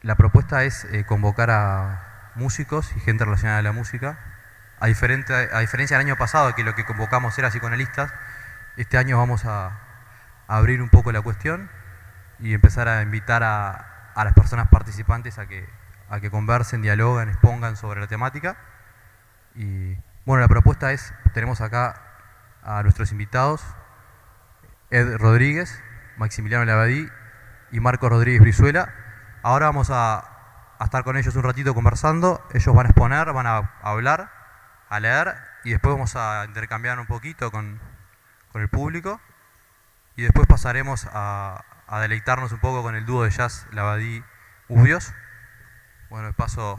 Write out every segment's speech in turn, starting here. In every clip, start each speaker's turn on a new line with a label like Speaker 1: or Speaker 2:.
Speaker 1: La propuesta es convocar a músicos y gente relacionada a la música. A diferencia del año pasado, que lo que convocamos era psicoanalistas, este año vamos a abrir un poco la cuestión y empezar a invitar a las personas participantes a que conversen, dialoguen, expongan sobre la temática. Y bueno, la propuesta es, tenemos acá a nuestros invitados, Ed Rodríguez, Maximiliano Labadí y Marcos Rodríguez Brizuela. Ahora vamos a estar con ellos un ratito conversando, ellos van a exponer, van a hablar, a leer y después vamos a intercambiar un poquito con el público y después pasaremos a deleitarnos un poco con el dúo de jazz Labadí Ubios. Bueno, le paso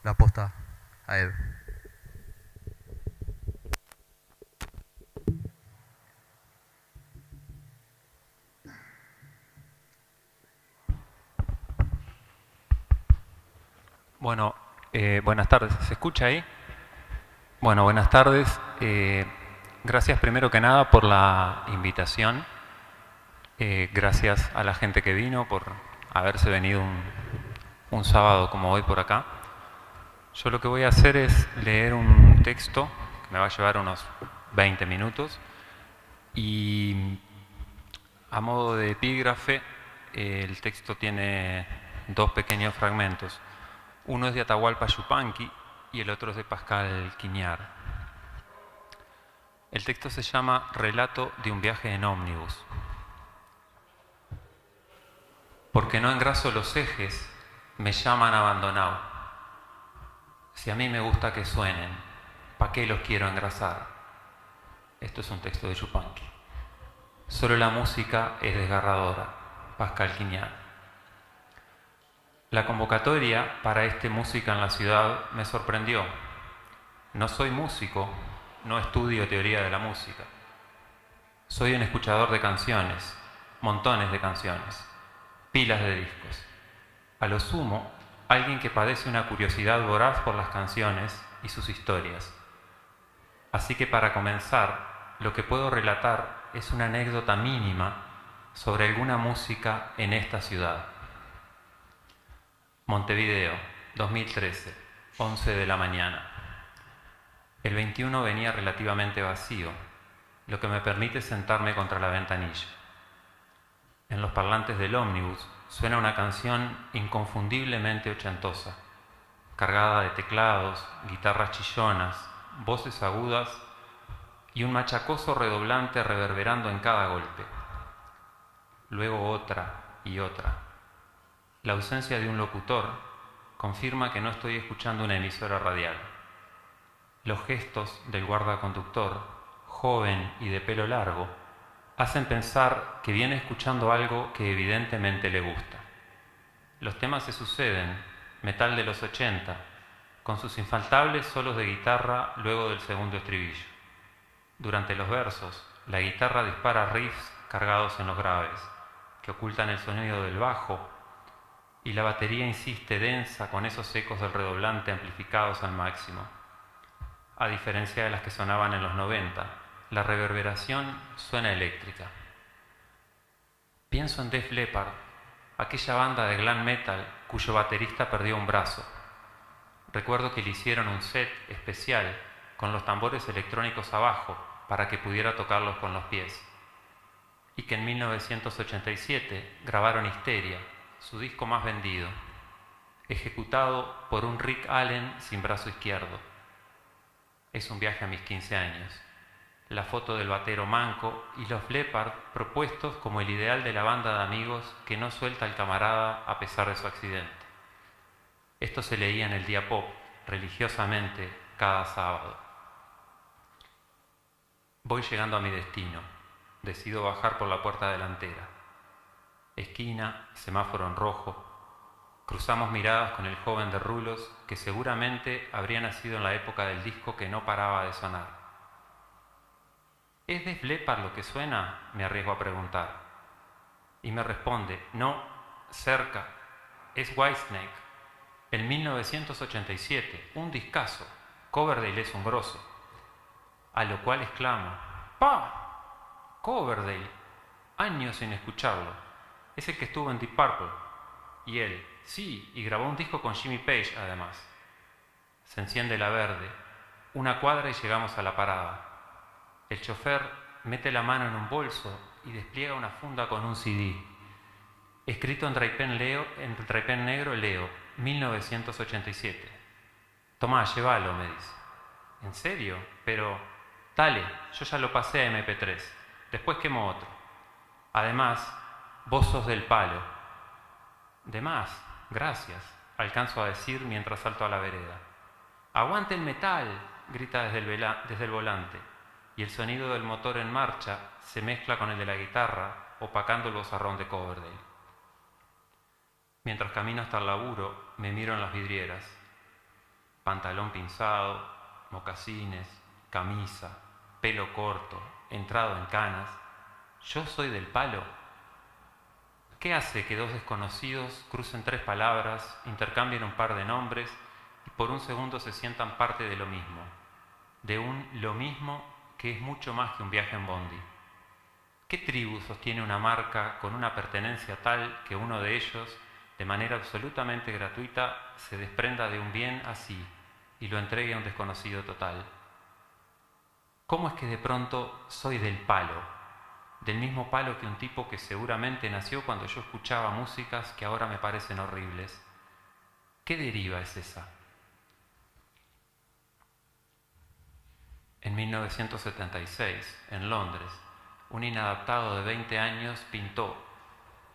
Speaker 1: la posta a Ed.
Speaker 2: Bueno, buenas tardes. ¿Se escucha ahí? Bueno, buenas tardes. Gracias primero que nada por la invitación. Gracias a la gente que vino por haberse venido un sábado como hoy por acá. Yo lo que voy a hacer es leer un texto que me va a llevar unos 20 minutos y a modo de epígrafe el texto tiene dos pequeños fragmentos. Uno es de Atahualpa Yupanqui y el otro es de Pascal Quiñar. El texto se llama Relato de un viaje en ómnibus. Porque no engraso los ejes, me llaman abandonado. Si a mí me gusta que suenen, ¿pa' qué los quiero engrasar? Esto es un texto de Yupanqui. Solo la música es desgarradora. Pascal Quiñar. La convocatoria para este Música en la Ciudad me sorprendió. No soy músico, no estudio teoría de la música. Soy un escuchador de canciones, montones de canciones, pilas de discos. A lo sumo, alguien que padece una curiosidad voraz por las canciones y sus historias. Así que para comenzar, lo que puedo relatar es una anécdota mínima sobre alguna música en esta ciudad. Montevideo, 2013, 11 de la mañana. El 21 venía relativamente vacío, lo que me permite sentarme contra la ventanilla. En los parlantes del ómnibus suena una canción inconfundiblemente ochentosa, cargada de teclados, guitarras chillonas, voces agudas y un machacoso redoblante reverberando en cada golpe. Luego otra y otra. La ausencia de un locutor confirma que no estoy escuchando una emisora radial. Los gestos del guardaconductor, joven y de pelo largo, hacen pensar que viene escuchando algo que evidentemente le gusta. Los temas se suceden, metal de los 80, con sus infaltables solos de guitarra luego del segundo estribillo. Durante los versos, la guitarra dispara riffs cargados en los graves, que ocultan el sonido del bajo, y la batería insiste densa con esos ecos del redoblante amplificados al máximo. A diferencia de las que sonaban en los 90, la reverberación suena eléctrica. Pienso en Def Leppard, aquella banda de glam metal cuyo baterista perdió un brazo. Recuerdo que le hicieron un set especial con los tambores electrónicos abajo para que pudiera tocarlos con los pies. Y que en 1987 grabaron Histeria, su disco más vendido, ejecutado por un Rick Allen sin brazo izquierdo. Es un viaje a mis 15 años. La foto del batero manco y los Leppard propuestos como el ideal de la banda de amigos que no suelta al camarada a pesar de su accidente. Esto se leía en el Día Pop, religiosamente, cada sábado. Voy llegando a mi destino. Decido bajar por la puerta delantera. Esquina, semáforo en rojo. Cruzamos miradas con el joven de rulos que seguramente habría nacido en la época del disco que no paraba de sonar. ¿Es Def Leppard lo que suena?, me arriesgo a preguntar. Y me responde, no, cerca, es Whitesnake. En 1987, un discazo, Coverdale es un grosso. A lo cual exclamo, ¡pa! Coverdale, años sin escucharlo. Es el que estuvo en Deep Purple. Y él, sí, y grabó un disco con Jimmy Page además. Se enciende la verde, una cuadra y llegamos a la parada. El chofer mete la mano en un bolso y despliega una funda con un CD. Escrito en traipen negro, leo, 1987. Tomá, llévalo, me dice. ¿En serio? Pero, dale, yo ya lo pasé a MP3. Después quemo otro. Además, vos sos del palo. De más, gracias, alcanzo a decir mientras salto a la vereda. ¡Aguante el metal!, grita desde el volante, y el sonido del motor en marcha se mezcla con el de la guitarra, opacando el vozarrón de Coverdale. Mientras camino hasta el laburo, me miro en las vidrieras. Pantalón pinzado, mocasines, camisa, pelo corto, entrado en canas. ¿Yo soy del palo? ¿Qué hace que dos desconocidos crucen 3 palabras, intercambien un par de nombres y por un segundo se sientan parte de lo mismo? De un lo mismo que es mucho más que un viaje en bondi. ¿Qué tribu sostiene una marca con una pertenencia tal que uno de ellos, de manera absolutamente gratuita, se desprenda de un bien así y lo entregue a un desconocido total? ¿Cómo es que de pronto soy del palo? Del mismo palo que un tipo que seguramente nació cuando yo escuchaba músicas que ahora me parecen horribles. ¿Qué deriva es esa? En 1976, en Londres, un inadaptado de 20 años pintó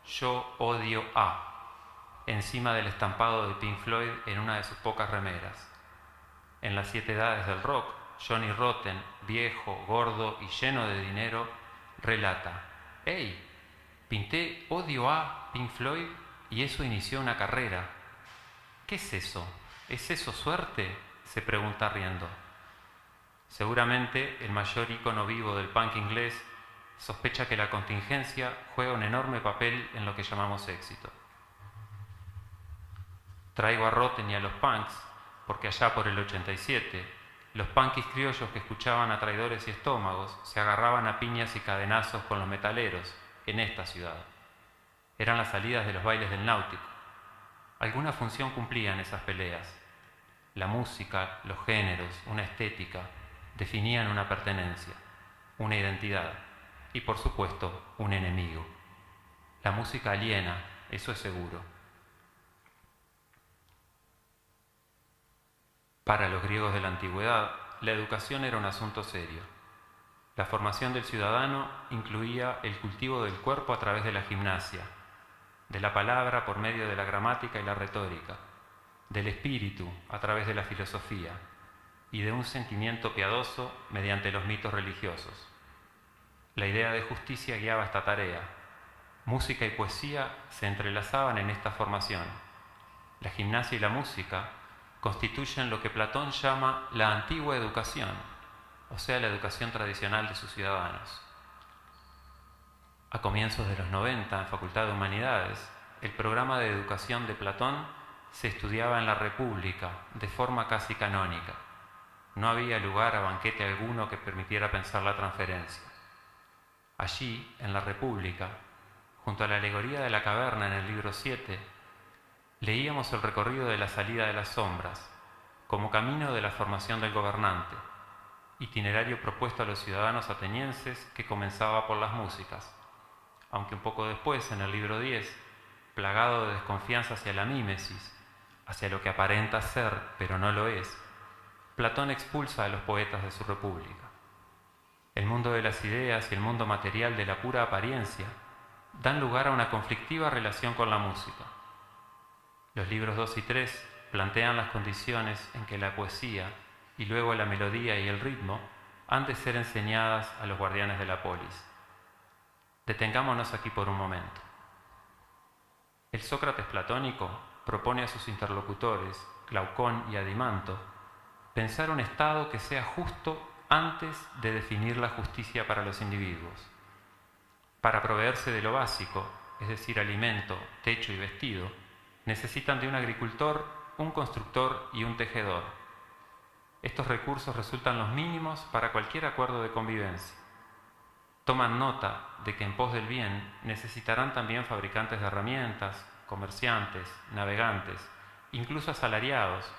Speaker 2: "Yo odio a" encima del estampado de Pink Floyd en una de sus pocas remeras. En las 7 edades del rock, Johnny Rotten, viejo, gordo y lleno de dinero, relata: «Hey, pinté odio a Pink Floyd y eso inició una carrera». ¿Qué es eso? ¿Es eso suerte?, se pregunta riendo. Seguramente el mayor ícono vivo del punk inglés sospecha que la contingencia juega un enorme papel en lo que llamamos éxito. Traigo a Rotten y a los punks porque allá por el 87, los punkis criollos que escuchaban a Traidores y Estómagos se agarraban a piñas y cadenazos con los metaleros en esta ciudad. Eran las salidas de los bailes del Náutico. Alguna función cumplían esas peleas. La música, los géneros, una estética, definían una pertenencia, una identidad y, por supuesto, un enemigo. La música aliena, eso es seguro. Para los griegos de la antigüedad, la educación era un asunto serio. La formación del ciudadano incluía el cultivo del cuerpo a través de la gimnasia, de la palabra por medio de la gramática y la retórica, del espíritu a través de la filosofía y de un sentimiento piadoso mediante los mitos religiosos. La idea de justicia guiaba esta tarea. Música y poesía se entrelazaban en esta formación. La gimnasia y la música constituyen lo que Platón llama la antigua educación, o sea, la educación tradicional de sus ciudadanos. A comienzos de los 90, en Facultad de Humanidades, el programa de educación de Platón se estudiaba en la República de forma casi canónica. No había lugar a banquete alguno que permitiera pensar la transferencia. Allí, en la República, junto a la alegoría de la caverna en el libro 7, leíamos el recorrido de la salida de las sombras, como camino de la formación del gobernante, itinerario propuesto a los ciudadanos atenienses que comenzaba por las músicas, aunque un poco después, en el libro 10, plagado de desconfianza hacia la mímesis, hacia lo que aparenta ser pero no lo es, Platón expulsa a los poetas de su república. El mundo de las ideas y el mundo material de la pura apariencia dan lugar a una conflictiva relación con la música. Los libros 2 y 3 plantean las condiciones en que la poesía y luego la melodía y el ritmo han de ser enseñadas a los guardianes de la polis. Detengámonos aquí por un momento. El Sócrates platónico propone a sus interlocutores, Glaucón y Adimanto, pensar un estado que sea justo antes de definir la justicia para los individuos. Para proveerse de lo básico, es decir, alimento, techo y vestido, necesitan de un agricultor, un constructor y un tejedor. Estos recursos resultan los mínimos para cualquier acuerdo de convivencia. toman nota de que en pos del bien necesitarán también fabricantes de herramientas, comerciantes, navegantes, incluso asalariados,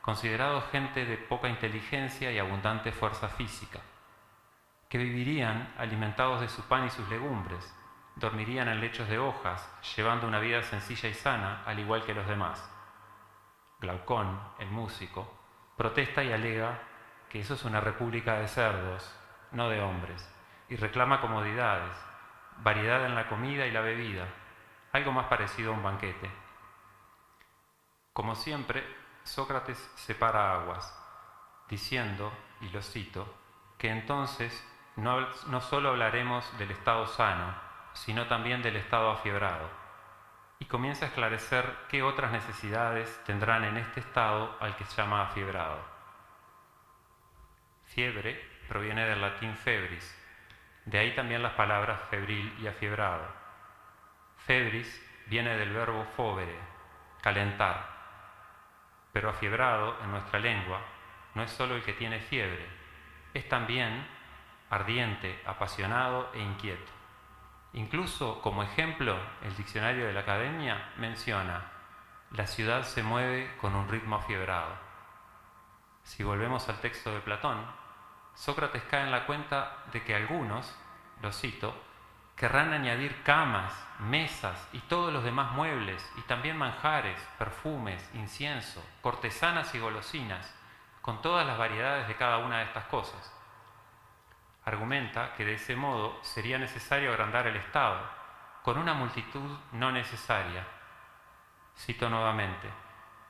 Speaker 2: considerados gente de poca inteligencia y abundante fuerza física, que vivirían alimentados de su pan y sus legumbres, dormirían en lechos de hojas, llevando una vida sencilla y sana, al igual que los demás. Glaucón, el músico, protesta y alega que eso es una república de cerdos, no de hombres, y reclama comodidades, variedad en la comida y la bebida, algo más parecido a un banquete. Como siempre, Sócrates separa aguas, diciendo, y lo cito, que entonces no solo hablaremos del estado sano, sino también del estado afiebrado, y comienza a esclarecer qué otras necesidades tendrán en este estado al que se llama afiebrado. Fiebre proviene del latín febris, de ahí también las palabras febril y afiebrado. Febris viene del verbo fovere, calentar, pero afiebrado en nuestra lengua no es solo el que tiene fiebre, es también ardiente, apasionado e inquieto. Incluso como ejemplo, el diccionario de la Academia menciona: la ciudad se mueve con un ritmo afiebrado. Si volvemos al texto de Platón, Sócrates cae en la cuenta de que algunos, lo cito, querrán añadir camas, mesas y todos los demás muebles, y también manjares, perfumes, incienso, cortesanas y golosinas, con todas las variedades de cada una de estas cosas. Argumenta que de ese modo sería necesario agrandar el Estado, con una multitud no necesaria. Cito nuevamente: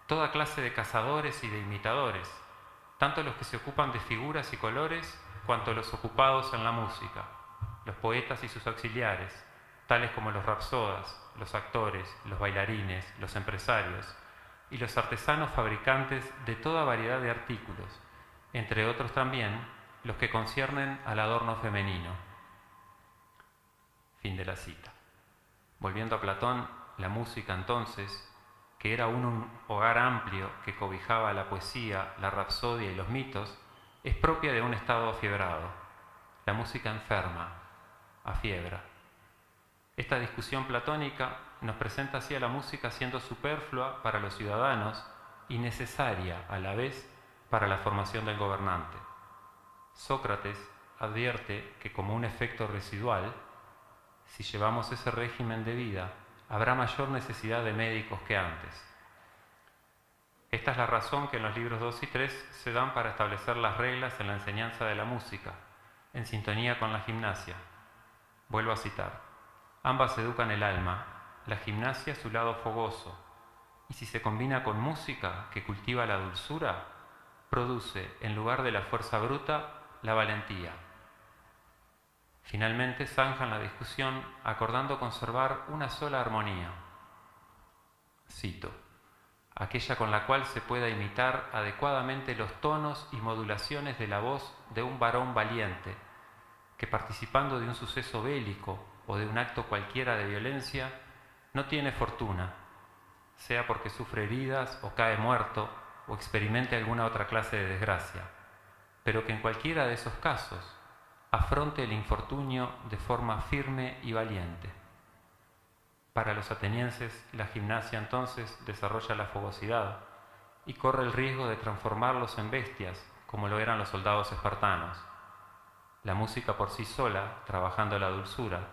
Speaker 2: toda clase de cazadores y de imitadores, tanto los que se ocupan de figuras y colores, cuanto los ocupados en la música, los poetas y sus auxiliares, tales como los rapsodas, los actores, los bailarines, los empresarios, y los artesanos fabricantes de toda variedad de artículos, entre otros también los que conciernen al adorno femenino. Fin de la cita. Volviendo a Platón, la música entonces, que era un hogar amplio que cobijaba la poesía, la rapsodia y los mitos, es propia de un estado afiebrado. La música enferma, afiebra. Esta discusión platónica nos presenta así a la música siendo superflua para los ciudadanos y necesaria a la vez para la formación del gobernante. Sócrates advierte que como un efecto residual, si llevamos ese régimen de vida, habrá mayor necesidad de médicos que antes. Esta es la razón que en los libros 2 y 3 se dan para establecer las reglas en la enseñanza de la música, en sintonía con la gimnasia. Vuelvo a citar: ambas educan el alma, la gimnasia su lado fogoso, y si se combina con música que cultiva la dulzura, produce, en lugar de la fuerza bruta, la valentía. Finalmente zanjan la discusión acordando conservar una sola armonía. Cito: aquella con la cual se pueda imitar adecuadamente los tonos y modulaciones de la voz de un varón valiente, que participando de un suceso bélico o de un acto cualquiera de violencia, no tiene fortuna, sea porque sufre heridas o cae muerto o experimente alguna otra clase de desgracia, pero que en cualquiera de esos casos afronte el infortunio de forma firme y valiente. Para los atenienses, la gimnasia entonces desarrolla la fogosidad y corre el riesgo de transformarlos en bestias, como lo eran los soldados espartanos. La música por sí sola, trabajando la dulzura,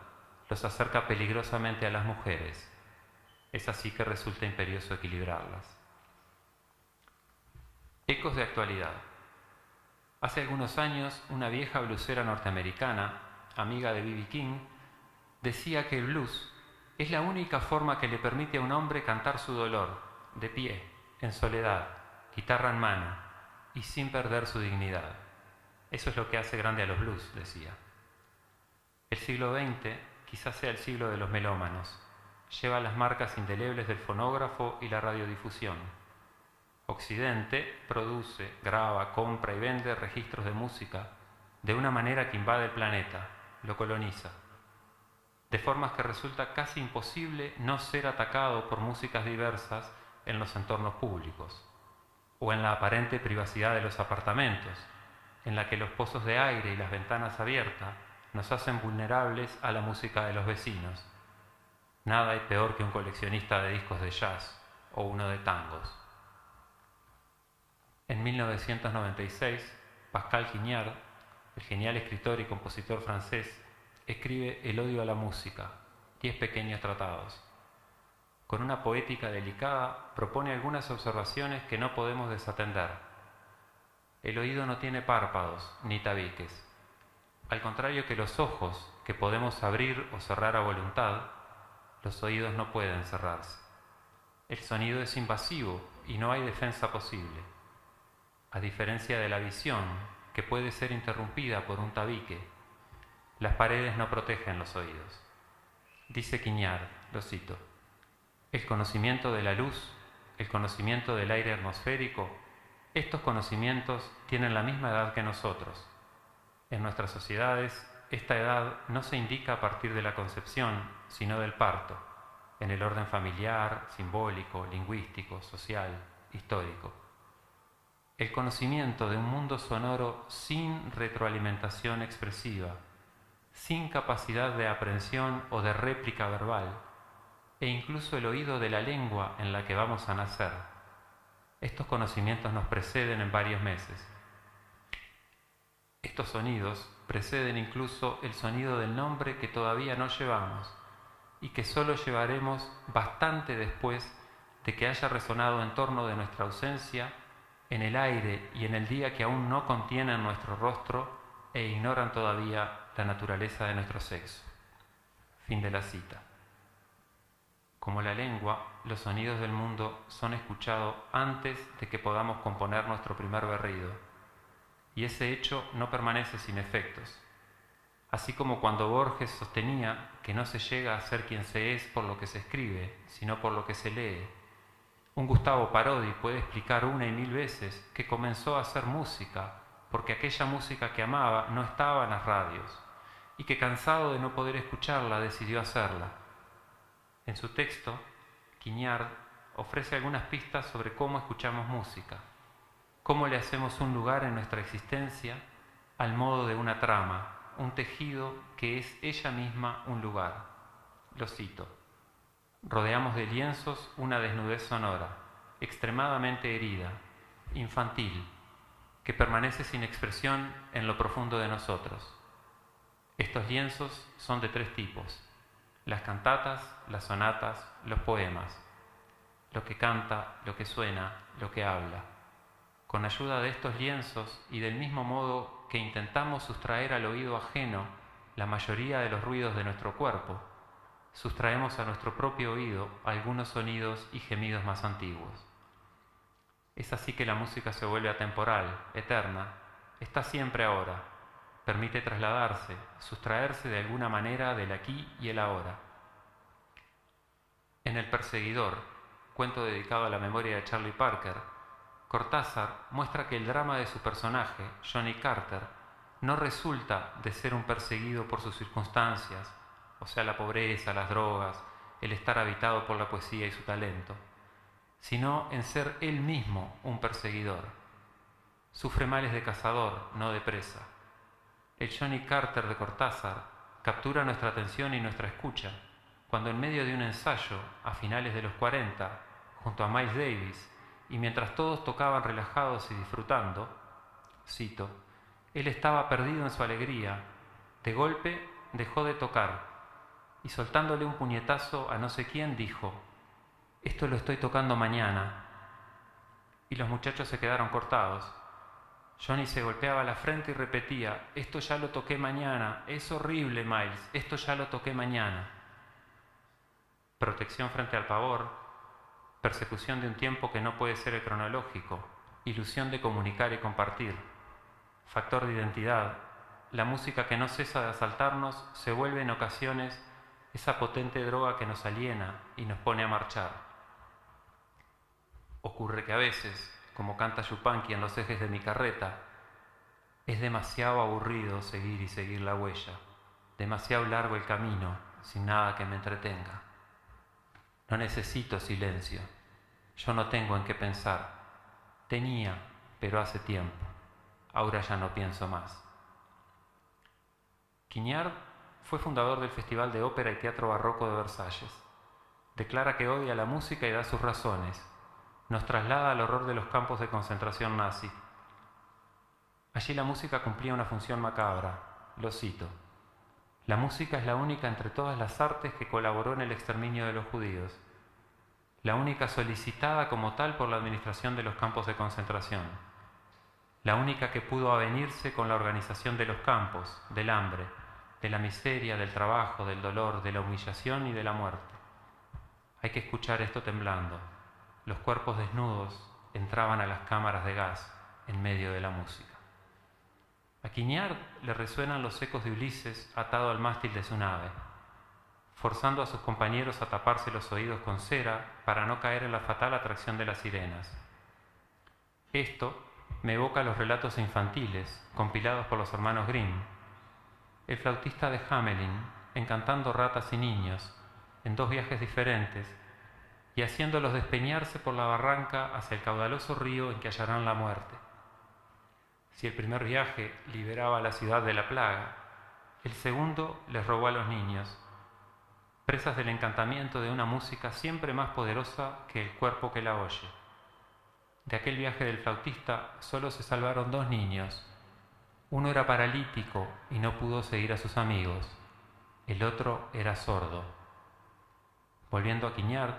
Speaker 2: los acerca peligrosamente a las mujeres. Es así que resulta imperioso equilibrarlas. Ecos de actualidad. Hace algunos años, una vieja blusera norteamericana, amiga de B.B. King, decía que el blues es la única forma que le permite a un hombre cantar su dolor, de pie, en soledad, guitarra en mano, y sin perder su dignidad. Eso es lo que hace grande a los blues, decía. El siglo XX quizás sea el siglo de los melómanos. Lleva las marcas indelebles del fonógrafo y la radiodifusión. Occidente produce, graba, compra y vende registros de música de una manera que invade el planeta, lo coloniza, de formas que resulta casi imposible no ser atacado por músicas diversas en los entornos públicos, o en la aparente privacidad de los apartamentos, en la que los pozos de aire y las ventanas abiertas nos hacen vulnerables a la música de los vecinos. Nada hay peor que un coleccionista de discos de jazz o uno de tangos. En 1996, Pascal Quignard, el genial escritor y compositor francés, escribe El odio a la música, 10 pequeños tratados. Con una poética delicada, propone algunas observaciones que no podemos desatender. El oído no tiene párpados ni tabiques. Al contrario que los ojos, que podemos abrir o cerrar a voluntad, los oídos no pueden cerrarse. El sonido es invasivo y no hay defensa posible. A diferencia de la visión, que puede ser interrumpida por un tabique, las paredes no protegen los oídos. Dice Quignard, lo cito: el conocimiento de la luz, el conocimiento del aire atmosférico, estos conocimientos tienen la misma edad que nosotros. En nuestras sociedades, esta edad no se indica a partir de la concepción, sino del parto, en el orden familiar, simbólico, lingüístico, social, histórico. El conocimiento de un mundo sonoro sin retroalimentación expresiva, sin capacidad de aprehensión o de réplica verbal, e incluso el oído de la lengua en la que vamos a nacer. Estos conocimientos nos preceden en varios meses. Estos sonidos preceden incluso el sonido del nombre que todavía no llevamos y que solo llevaremos bastante después de que haya resonado en torno de nuestra ausencia, en el aire y en el día que aún no contienen nuestro rostro e ignoran todavía la naturaleza de nuestro sexo. Fin de la cita. Como la lengua, los sonidos del mundo son escuchados antes de que podamos componer nuestro primer berrido, y ese hecho no permanece sin efectos. Así como cuando Borges sostenía que no se llega a ser quien se es por lo que se escribe, sino por lo que se lee, un Gustavo Parodi puede explicar una y mil veces que comenzó a hacer música porque aquella música que amaba no estaba en las radios y que, cansado de no poder escucharla, decidió hacerla. En su texto, Quignard ofrece algunas pistas sobre cómo escuchamos música, cómo le hacemos un lugar en nuestra existencia al modo de una trama, un tejido que es ella misma un lugar. Lo cito: rodeamos de lienzos una desnudez sonora, extremadamente herida, infantil, que permanece sin expresión en lo profundo de nosotros. Estos lienzos son de 3 tipos: las cantatas, las sonatas, los poemas, lo que canta, lo que suena, lo que habla. Con ayuda de estos lienzos y del mismo modo que intentamos sustraer al oído ajeno la mayoría de los ruidos de nuestro cuerpo, sustraemos a nuestro propio oído algunos sonidos y gemidos más antiguos. Es así que la música se vuelve atemporal, eterna, está siempre ahora, permite trasladarse, sustraerse de alguna manera del aquí y el ahora. En El perseguidor, cuento dedicado a la memoria de Charlie Parker, Cortázar muestra que el drama de su personaje, Johnny Carter, no resulta de ser un perseguido por sus circunstancias, o sea, la pobreza, las drogas, el estar habitado por la poesía y su talento, sino en ser él mismo un perseguidor. Sufre males de cazador, no de presa. El Johnny Carter de Cortázar captura nuestra atención y nuestra escucha cuando, en medio de un ensayo a finales de los 40, junto a Miles Davis, y mientras todos tocaban relajados y disfrutando, cito, él estaba perdido en su alegría, de golpe dejó de tocar y, soltándole un puñetazo a no sé quién, dijo: esto lo estoy tocando mañana. Y los muchachos se quedaron cortados. Johnny se golpeaba la frente y repetía: esto ya lo toqué mañana, es horrible, Miles, esto ya lo toqué mañana. Protección frente al pavor, persecución de un tiempo que no puede ser el cronológico, ilusión de comunicar y compartir, factor de identidad, la música que no cesa de asaltarnos se vuelve en ocasiones esa potente droga que nos aliena y nos pone a marchar. Ocurre que a veces, como canta Yupanqui en Los ejes de mi carreta, es demasiado aburrido seguir y seguir la huella, demasiado largo el camino sin nada que me entretenga. No necesito silencio, yo no tengo en qué pensar. Tenía, pero hace tiempo, ahora ya no pienso más. Quignard fue fundador del Festival de Ópera y Teatro Barroco de Versalles. Declara que odia la música y da sus razones. Nos traslada al horror de los campos de concentración nazi. Allí la música cumplía una función macabra. Lo cito: la música es la única entre todas las artes que colaboró en el exterminio de los judíos, la única solicitada como tal por la administración de los campos de concentración, la única que pudo avenirse con la organización de los campos, del hambre, de la miseria, del trabajo, del dolor, de la humillación y de la muerte. Hay que escuchar esto temblando. Los cuerpos desnudos entraban a las cámaras de gas en medio de la música. A Quignard le resuenan los ecos de Ulises atado al mástil de su nave, forzando a sus compañeros a taparse los oídos con cera para no caer en la fatal atracción de las sirenas. Esto me evoca los relatos infantiles compilados por los hermanos Grimm. El flautista de Hamelin encantando ratas y niños en dos viajes diferentes y haciéndolos despeñarse por la barranca hacia el caudaloso río en que hallarán la muerte. Si el primer viaje liberaba a la ciudad de la plaga, el segundo les robó a los niños, presas del encantamiento de una música siempre más poderosa que el cuerpo que la oye. De aquel viaje del flautista solo se salvaron 2 niños. Uno era paralítico y no pudo seguir a sus amigos. El otro era sordo. Volviendo a Quignard,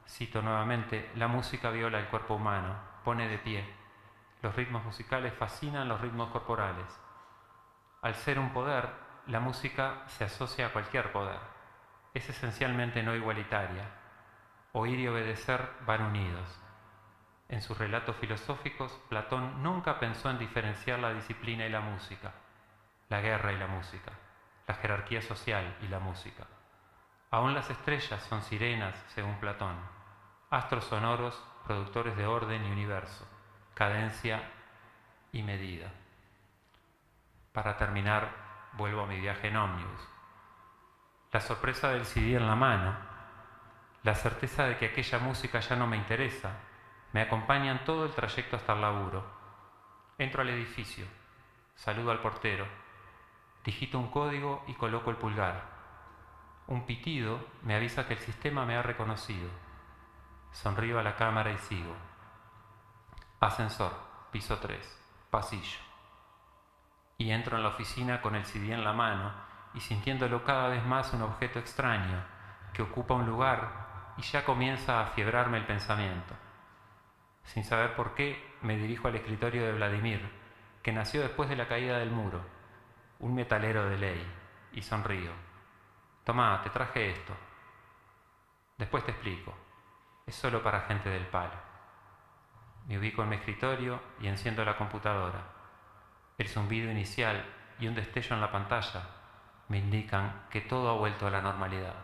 Speaker 2: cito nuevamente: la música viola el cuerpo humano, pone de pie. Los ritmos musicales fascinan los ritmos corporales. Al ser un poder, la música se asocia a cualquier poder. Es esencialmente no igualitaria. Oír y obedecer van unidos. En sus relatos filosóficos, Platón nunca pensó en diferenciar la disciplina y la música, la guerra y la música, la jerarquía social y la música. Aún las estrellas son sirenas, según Platón, astros sonoros, productores de orden y universo, cadencia y medida. Para terminar, vuelvo a mi viaje en ómnibus. La sorpresa del CD en la mano, la certeza de que aquella música ya no me interesa, me acompañan todo el trayecto hasta el laburo. Entro al edificio, saludo al portero, digito un código y coloco el pulgar. Un pitido me avisa que el sistema me ha reconocido. Sonrío a la cámara y sigo. Ascensor, piso 3, pasillo. Y entro en la oficina con el CD en la mano y sintiéndolo cada vez más un objeto extraño que ocupa un lugar y ya comienza a fiebrarme el pensamiento. Sin saber por qué, me dirijo al escritorio de Vladimir, que nació después de la caída del muro, un metalero de ley, y sonrío. Tomá, te traje esto. Después te explico. Es solo para gente del palo. Me ubico en mi escritorio y enciendo la computadora. El zumbido inicial y un destello en la pantalla me indican que todo ha vuelto a la normalidad.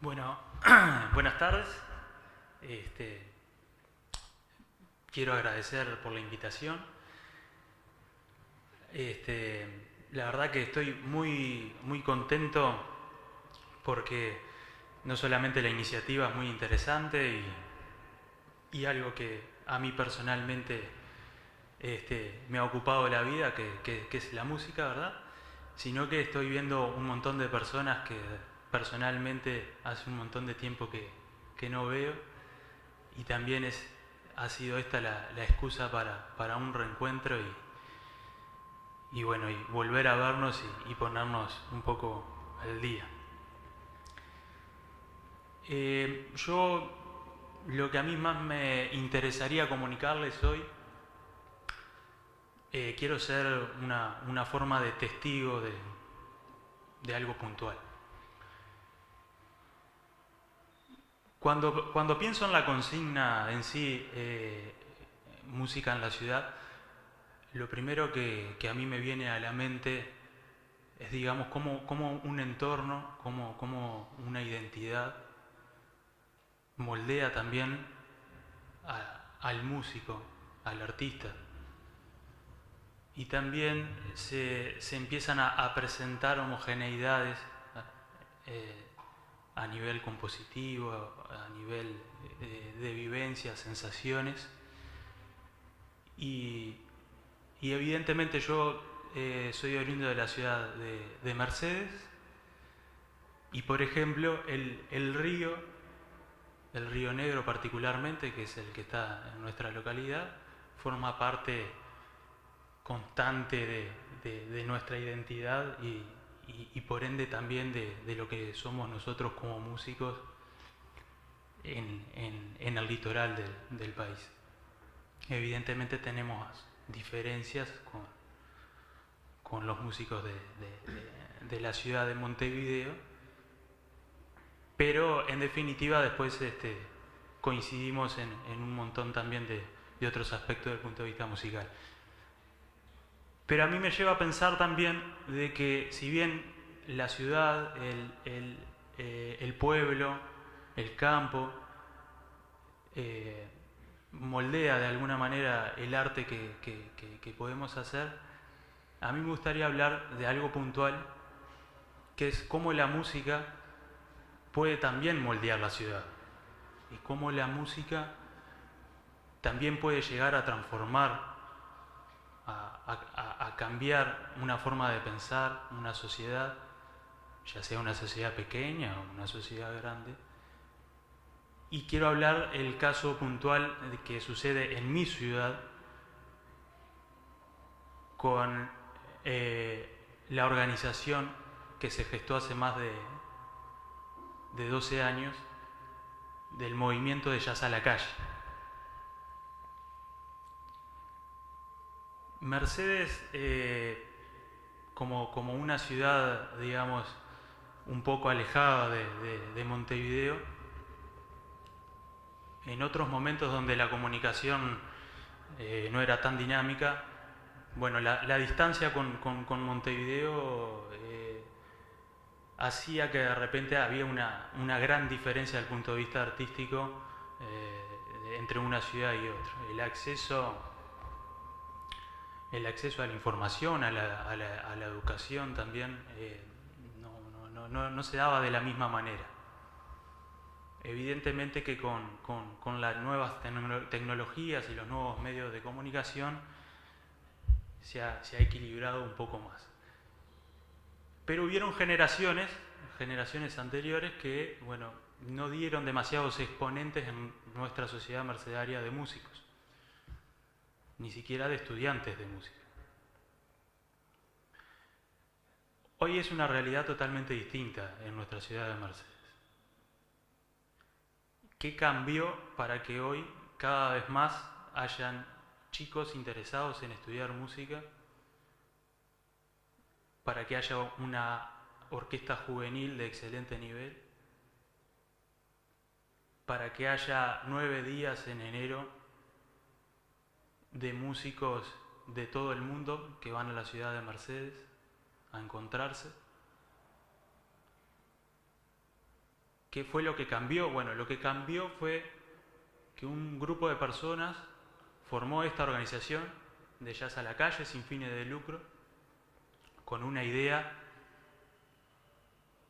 Speaker 3: Bueno, buenas tardes. Quiero agradecer por la invitación. La verdad que estoy muy contento porque no solamente la iniciativa es muy interesante y algo que a mí personalmente me ha ocupado la vida, que es la música, ¿verdad? Sino que estoy viendo un montón de personas que personalmente hace un montón de tiempo que no veo, y también ha sido esta la excusa para un reencuentro y bueno, y volver a vernos y ponernos un poco al día. Yo, lo que a mí más me interesaría comunicarles hoy, quiero ser una forma de testigo de algo puntual. Cuando pienso en la consigna en sí, música en la ciudad, lo primero que a mí me viene a la mente digamos, como un entorno, como una identidad moldea también al músico, al artista. Y también se empiezan a presentar homogeneidades a nivel compositivo, a nivel de vivencias, sensaciones. Y evidentemente yo soy oriundo de la ciudad de Mercedes, y por ejemplo el río Negro particularmente, que es el que está en nuestra localidad, forma parte constante de nuestra identidad y por ende también de lo que somos nosotros como músicos en el litoral del país. Evidentemente tenemos diferencias con los músicos de la ciudad de Montevideo, pero en definitiva después coincidimos en un montón también de otros aspectos desde el punto de vista musical. Pero a mí me lleva a pensar también de que si bien la ciudad, el pueblo, el campo, moldea de alguna manera el arte que podemos hacer, a mí me gustaría hablar de algo puntual, que es cómo la música puede también moldear la ciudad y cómo la música también puede llegar a transformar, a cambiar una forma de pensar, una sociedad, ya sea una sociedad pequeña o una sociedad grande. Y quiero hablar el caso puntual que sucede en mi ciudad con la organización que se gestó hace más de 12 años del movimiento de Jazz a la Calle. Mercedes, como una ciudad, digamos, un poco alejada de Montevideo, en otros momentos donde la comunicación no era tan dinámica, bueno, la distancia con Montevideo hacía que de repente había una gran diferencia desde el punto de vista artístico entre una ciudad y otra. El acceso a la información, a la educación también no se daba de la misma manera. Evidentemente que con las nuevas tecnologías y los nuevos medios de comunicación se ha equilibrado un poco más. Pero hubieron generaciones anteriores que, bueno, no dieron demasiados exponentes en nuestra sociedad mercedaria de músicos, ni siquiera de estudiantes de música. Hoy es una realidad totalmente distinta en nuestra ciudad de Mercedes. ¿Qué cambió para que hoy cada vez más hayan chicos interesados en estudiar música? Para que haya una orquesta juvenil de excelente nivel, para que haya 9 días en enero de músicos de todo el mundo que van a la ciudad de Mercedes a encontrarse. ¿Qué fue lo que cambió? Bueno, lo que cambió fue que un grupo de personas formó esta organización de Jazz a la Calle sin fines de lucro, con una idea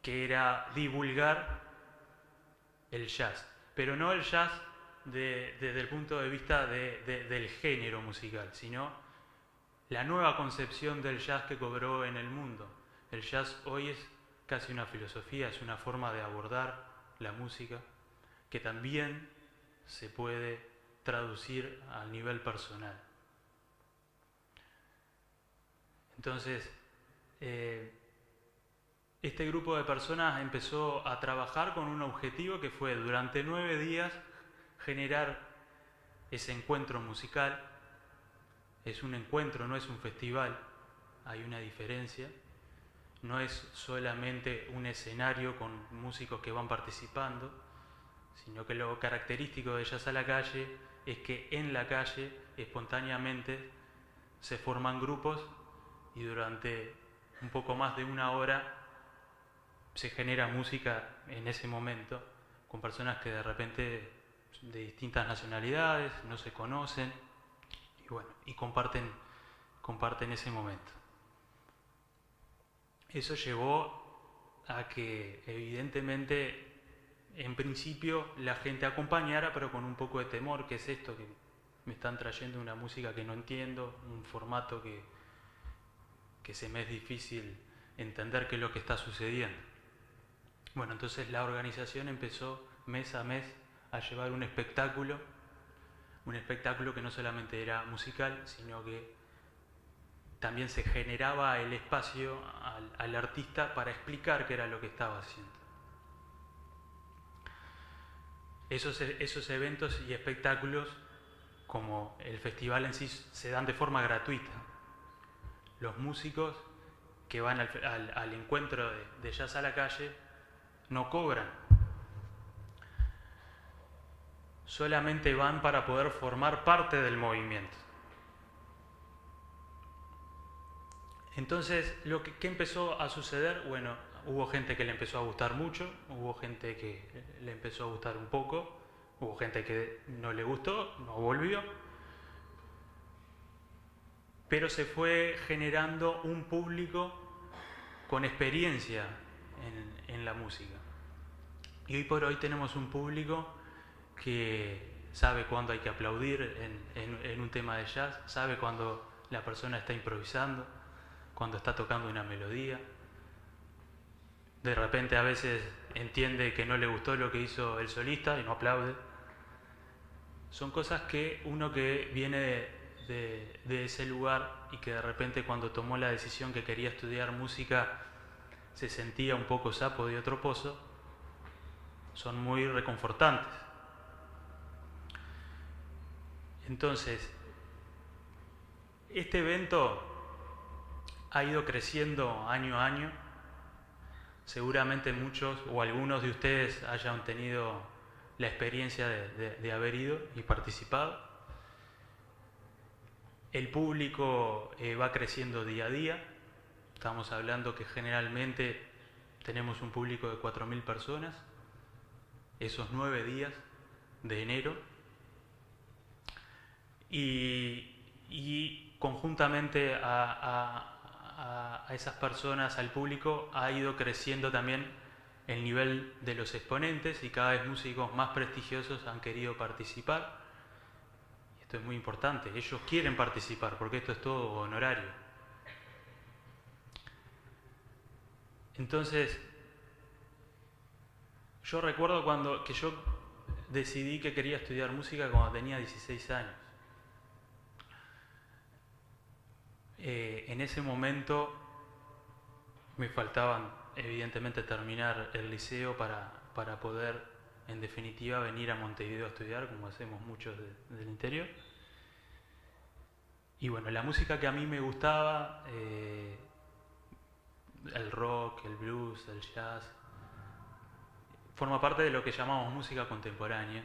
Speaker 3: que era divulgar el jazz, pero no el jazz desde el punto de vista del género musical, sino la nueva concepción del jazz que cobró en el mundo. El jazz hoy es casi una filosofía, es una forma de abordar la música que también se puede traducir al nivel personal. Entonces, este grupo de personas empezó a trabajar con un objetivo que fue durante 9 días generar ese encuentro musical. Es un encuentro, no es un festival, hay una diferencia. No es solamente un escenario con músicos que van participando, sino que lo característico de Jazz a la Calle es que en la calle espontáneamente se forman grupos y durante un poco más de una hora se genera música en ese momento con personas que de repente de distintas nacionalidades, no se conocen y bueno, y comparten ese momento. Eso llevó a que evidentemente en principio la gente acompañara, pero con un poco de temor. ¿Qué es esto? Que me están trayendo una música que no entiendo, un formato que se me es difícil entender qué es lo que está sucediendo. Bueno, entonces la organización empezó mes a mes a llevar un espectáculo que no solamente era musical, sino que también se generaba el espacio al artista para explicar qué era lo que estaba haciendo. Esos eventos y espectáculos, como el festival en sí, se dan de forma gratuita. Los músicos que van al encuentro de Jazz a la Calle no cobran. Solamente van para poder formar parte del movimiento. Entonces, ¿qué empezó a suceder? Bueno, hubo gente que le empezó a gustar mucho, hubo gente que le empezó a gustar un poco, hubo gente que no le gustó, no volvió, pero se fue generando un público con experiencia en la música. Y hoy por hoy tenemos un público que sabe cuándo hay que aplaudir en un tema de jazz, sabe cuándo la persona está improvisando, cuando está tocando una melodía. De repente a veces entiende que no le gustó lo que hizo el solista y no aplaude. Son cosas que uno que viene de ese lugar y que de repente cuando tomó la decisión que quería estudiar música se sentía un poco sapo de otro pozo, son muy reconfortantes. Entonces, este evento ha ido creciendo año a año. Seguramente muchos o algunos de ustedes hayan tenido la experiencia de haber ido y participado. El público va creciendo día a día. Estamos hablando que generalmente tenemos un público de 4.000 personas esos 9 días de enero. Y conjuntamente a esas personas, al público, ha ido creciendo también el nivel de los exponentes y cada vez músicos más prestigiosos han querido participar. Y esto es muy importante, ellos quieren participar porque esto es todo honorario. Entonces, yo recuerdo que yo decidí que quería estudiar música cuando tenía 16 años. En ese momento me faltaban evidentemente terminar el liceo para poder en definitiva venir a Montevideo a estudiar, como hacemos muchos del interior. Y bueno, la música que a mí me gustaba, el rock, el blues, el jazz, forma parte de lo que llamamos música contemporánea.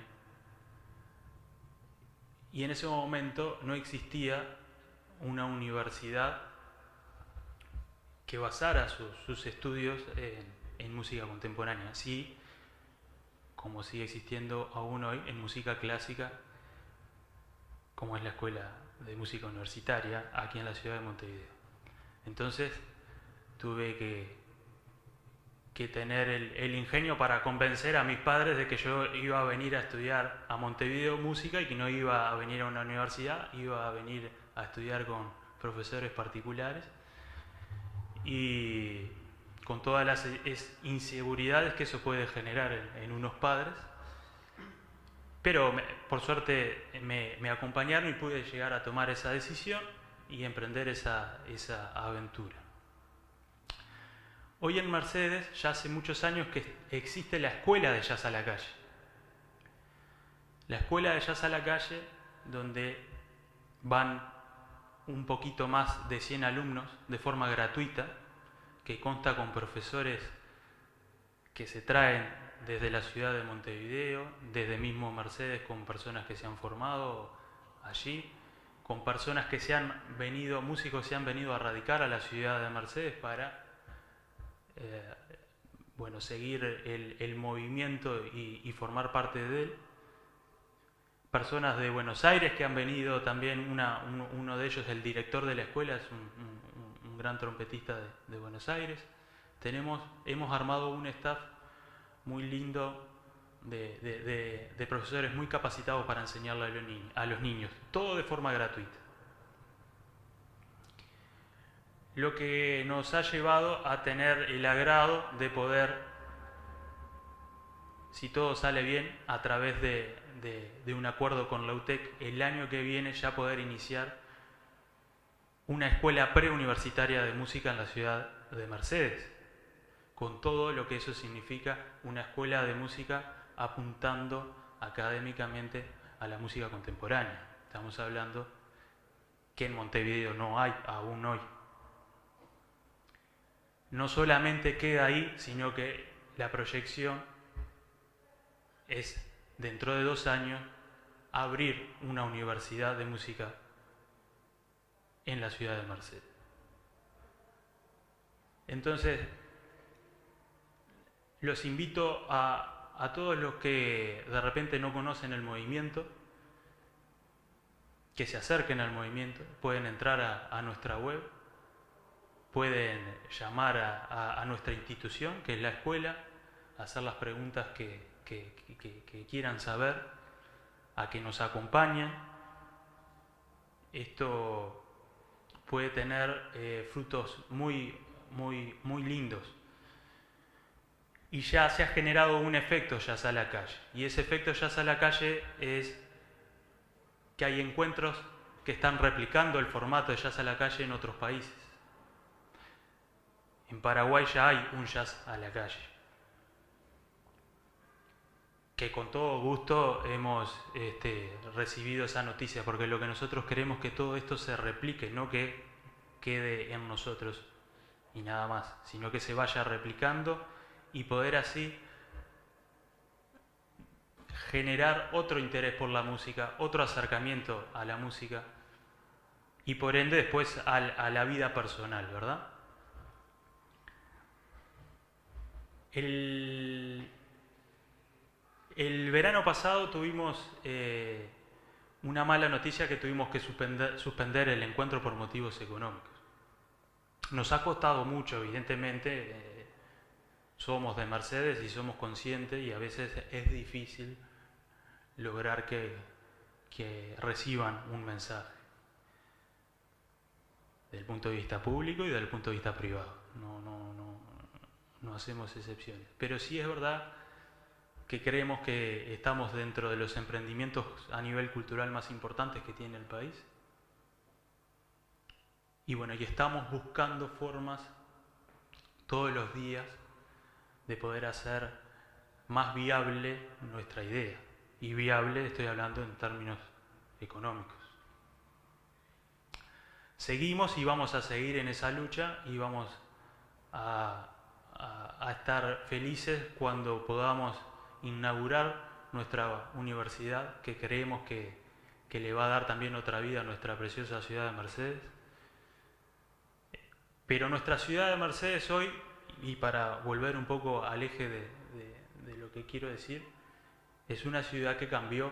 Speaker 3: Y en ese momento no existía una universidad que basara sus estudios en música contemporánea. Sí, como sigue existiendo aún hoy en música clásica, como es la Escuela de Música Universitaria aquí en la ciudad de Montevideo. Entonces tuve que tener el ingenio para convencer a mis padres de que yo iba a venir a estudiar a Montevideo música y que no iba a venir a una universidad, iba a venir a estudiar con profesores particulares y con todas las inseguridades que eso puede generar en unos padres. Pero por suerte me acompañaron y pude llegar a tomar esa decisión y emprender esa aventura. Hoy en Mercedes ya hace muchos años que existe la Escuela de Jazz a la Calle. La Escuela de Jazz a la Calle, donde van un poquito más de 100 alumnos de forma gratuita, que consta con profesores que se traen desde la ciudad de Montevideo, desde mismo Mercedes con personas que se han formado allí, con personas que músicos se han venido a radicar a la ciudad de Mercedes para seguir el movimiento y formar parte de él. Personas de Buenos Aires que han venido también, uno de ellos, el director de la escuela, es un gran trompetista de Buenos Aires. Hemos armado un staff muy lindo de profesores muy capacitados para enseñarle a los niños, todo de forma gratuita. Lo que nos ha llevado a tener el agrado de poder, si todo sale bien, a través de un acuerdo con la UTEC, el año que viene ya poder iniciar una escuela preuniversitaria de música en la ciudad de Mercedes, con todo lo que eso significa, una escuela de música apuntando académicamente a la música contemporánea. Estamos hablando que en Montevideo no hay aún hoy. No solamente queda ahí, sino que la proyección es, dentro de 2 años, abrir una universidad de música en la ciudad de Mercedes. Entonces, los invito a todos los que de repente no conocen el movimiento, que se acerquen al movimiento. Pueden entrar a nuestra web, pueden llamar a nuestra institución, que es la escuela, hacer las preguntas que quieran saber, a que nos acompañen. Esto puede tener frutos muy lindos. Y ya se ha generado un efecto Jazz a la Calle. Y ese efecto Jazz a la Calle es que hay encuentros que están replicando el formato de Jazz a la Calle en otros países. En Paraguay ya hay un Jazz a la Calle, que con todo gusto hemos recibido esa noticia, porque lo que nosotros queremos es que todo esto se replique, no que quede en nosotros y nada más, sino que se vaya replicando y poder así generar otro interés por la música, otro acercamiento a la música y por ende después a la vida personal, ¿verdad? El verano pasado tuvimos una mala noticia, que tuvimos que suspender el encuentro por motivos económicos. Nos ha costado mucho, evidentemente, somos de Mercedes y somos conscientes, y a veces es difícil lograr que reciban un mensaje, desde el punto de vista público y desde el punto de vista privado. No hacemos excepciones. Pero sí es verdad que creemos que estamos dentro de los emprendimientos a nivel cultural más importantes que tiene el país. Y estamos buscando formas todos los días de poder hacer más viable nuestra idea. Y viable estoy hablando en términos económicos. Seguimos y vamos a seguir en esa lucha, y vamos a estar felices cuando podamos inaugurar nuestra universidad, que creemos que le va a dar también otra vida a nuestra preciosa ciudad de Mercedes. Pero nuestra ciudad de Mercedes hoy, y para volver un poco al eje de lo que quiero decir, es una ciudad que cambió,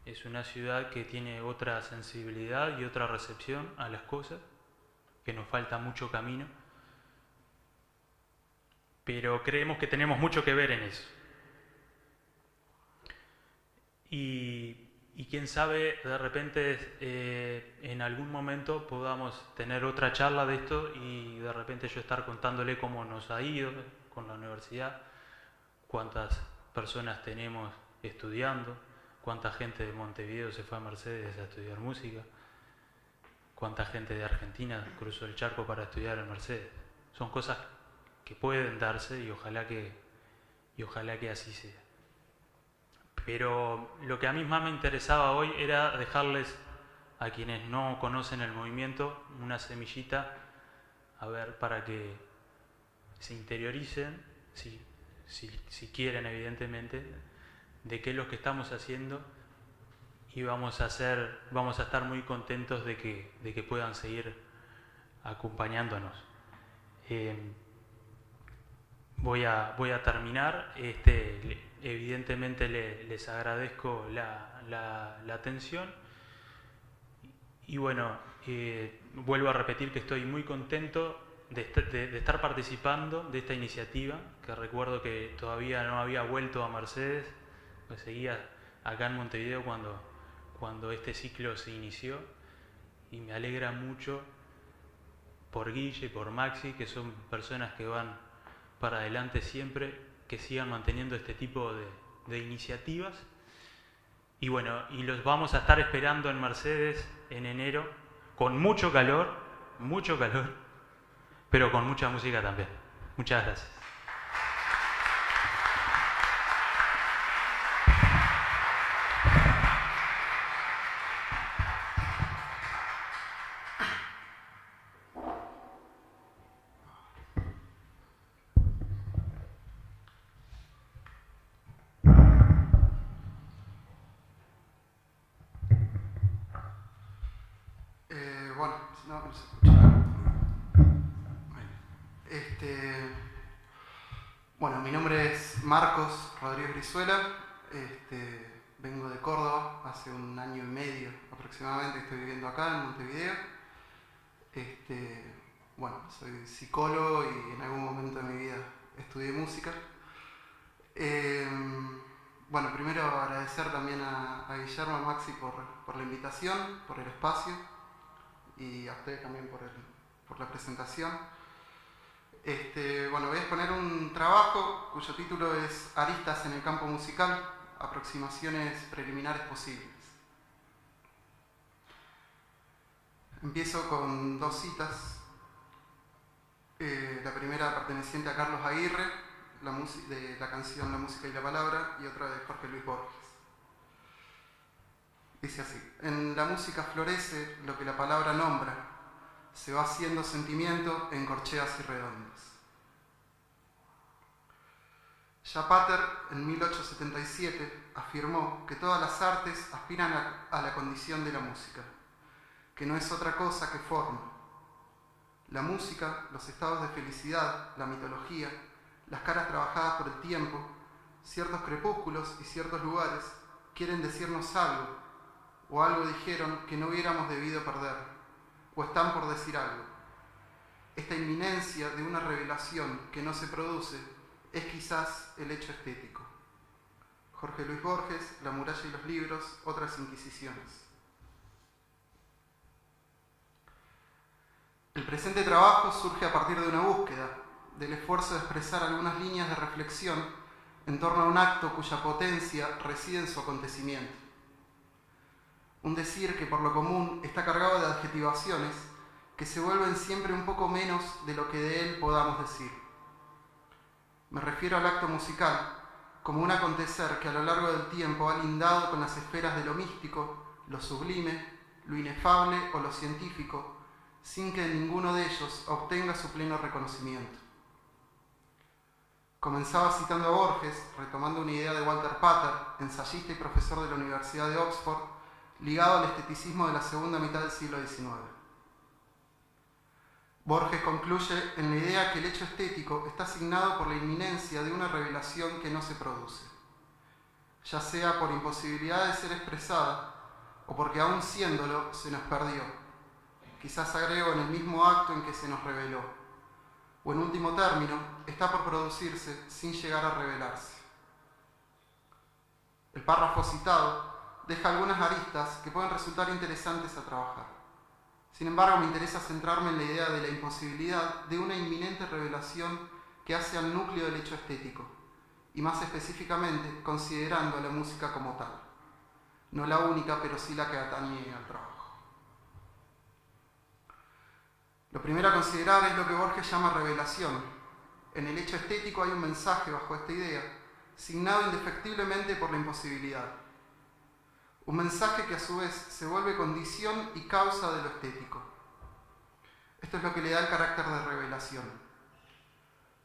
Speaker 3: es una ciudad que tiene otra sensibilidad y otra recepción a las cosas, que nos falta mucho camino, pero creemos que tenemos mucho que ver en eso. Y quién sabe, de repente en algún momento podamos tener otra charla de esto, y de repente yo estar contándole cómo nos ha ido con la universidad, cuántas personas tenemos estudiando, cuánta gente de Montevideo se fue a Mercedes a estudiar música, cuánta gente de Argentina cruzó el charco para estudiar en Mercedes. Son cosas que pueden darse, y ojalá que así sea. Pero lo que a mí más me interesaba hoy era dejarles a quienes no conocen el movimiento una semillita, a ver, para que se interioricen, si quieren, evidentemente, de qué es lo que estamos haciendo, y vamos a estar muy contentos de que puedan seguir acompañándonos. Voy a terminar. Evidentemente les agradezco la atención y bueno, vuelvo a repetir que estoy muy contento de estar participando de esta iniciativa, que recuerdo que todavía no había vuelto a Mercedes, pues seguía acá en Montevideo cuando este ciclo se inició, y me alegra mucho por Guille y por Maxi, que son personas que van para adelante siempre, que sigan manteniendo este tipo de iniciativas. Y bueno, y los vamos a estar esperando en Mercedes en enero, con mucho calor, pero con mucha música también. Muchas gracias.
Speaker 4: No se escucha. Bueno, mi nombre es Marcos Rodríguez Brizuela. Vengo de Córdoba, hace 1 año y medio aproximadamente estoy viviendo acá en Montevideo. Bueno, soy psicólogo y en algún momento de mi vida estudié música. Bueno, primero agradecer también a Guillermo, a Maxi por la invitación, por el espacio, y a ustedes también por la presentación. Bueno, voy a exponer un trabajo cuyo título es Aristas en el campo musical, aproximaciones preliminares posibles. Empiezo con 2 citas. La primera perteneciente a Carlos Aguirre, de la canción La música y la palabra, y otra de Jorge Luis Borges. Dice así: en la música florece lo que la palabra nombra, se va haciendo sentimiento en corcheas y redondas. Ya Pater, en 1877, afirmó que todas las artes aspiran a la condición de la música, que no es otra cosa que forma. La música, los estados de felicidad, la mitología, las caras trabajadas por el tiempo, ciertos crepúsculos y ciertos lugares quieren decirnos algo, o algo dijeron que no hubiéramos debido perder, o están por decir algo. Esta inminencia de una revelación que no se produce es quizás el hecho estético. Jorge Luis Borges, La muralla y los libros, otras inquisiciones. El presente trabajo surge a partir de una búsqueda, del esfuerzo de expresar algunas líneas de reflexión en torno a un acto cuya potencia reside en su acontecimiento. Un decir que por lo común está cargado de adjetivaciones que se vuelven siempre un poco menos de lo que de él podamos decir. Me refiero al acto musical como un acontecer que a lo largo del tiempo ha lindado con las esferas de lo místico, lo sublime, lo inefable o lo científico, sin que ninguno de ellos obtenga su pleno reconocimiento. Comenzaba citando a Borges, retomando una idea de Walter Pater, ensayista y profesor de la Universidad de Oxford, ligado al esteticismo de la segunda mitad del siglo XIX. Borges concluye en la idea que el hecho estético está asignado por la inminencia de una revelación que no se produce, ya sea por imposibilidad de ser expresada o porque aún siéndolo se nos perdió, quizás agrego en el mismo acto en que se nos reveló, o en último término, está por producirse sin llegar a revelarse. El párrafo citado deja algunas aristas que pueden resultar interesantes a trabajar. Sin embargo, me interesa centrarme en la idea de la imposibilidad de una inminente revelación que hace al núcleo del hecho estético, y más específicamente considerando a la música como tal. No la única, pero sí la que atañe al trabajo. Lo primero a considerar es lo que Borges llama revelación. En el hecho estético hay un mensaje bajo esta idea, signado indefectiblemente por la imposibilidad. Un mensaje que a su vez se vuelve condición y causa de lo estético. Esto es lo que le da el carácter de revelación.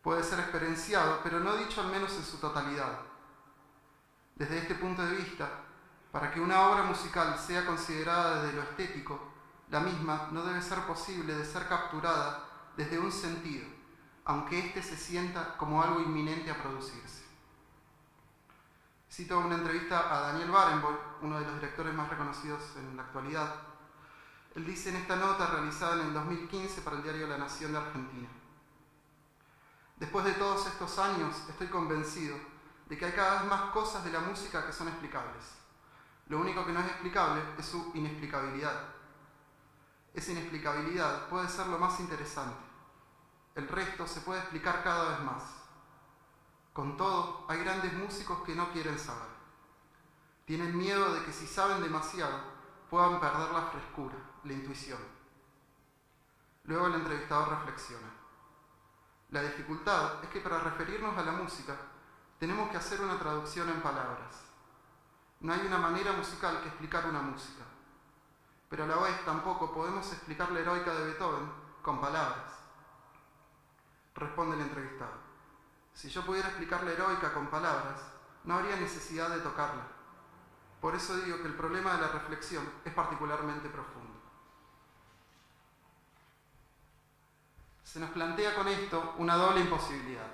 Speaker 4: Puede ser experienciado, pero no dicho al menos en su totalidad. Desde este punto de vista, Para que una obra musical sea considerada desde lo estético, la misma no debe ser posible de ser capturada desde un sentido, aunque éste se sienta como algo inminente a producirse. Cito una entrevista a Daniel Barenboim, uno de los directores más reconocidos en la actualidad. Él dice en esta nota realizada en el 2015 para el diario La Nación de Argentina: después de todos estos años estoy convencido de que hay cada vez más cosas de la música que son explicables. Lo único que no es explicable es su inexplicabilidad. Esa inexplicabilidad puede ser lo más interesante. El resto se puede explicar cada vez más. Con todo, hay grandes músicos que no quieren saber. Tienen miedo de que si saben demasiado, puedan perder la frescura, la intuición. Luego el entrevistador reflexiona: la dificultad es que para referirnos a la música, tenemos que hacer una traducción en palabras. No hay una manera musical que explicar una música, pero a la vez tampoco podemos explicar la Heroica de Beethoven con palabras. Responde el entrevistado: si yo pudiera explicar la Heroica con palabras, no habría necesidad de tocarla. Por eso digo que el problema de la reflexión es particularmente profundo. Se nos plantea con esto una doble imposibilidad.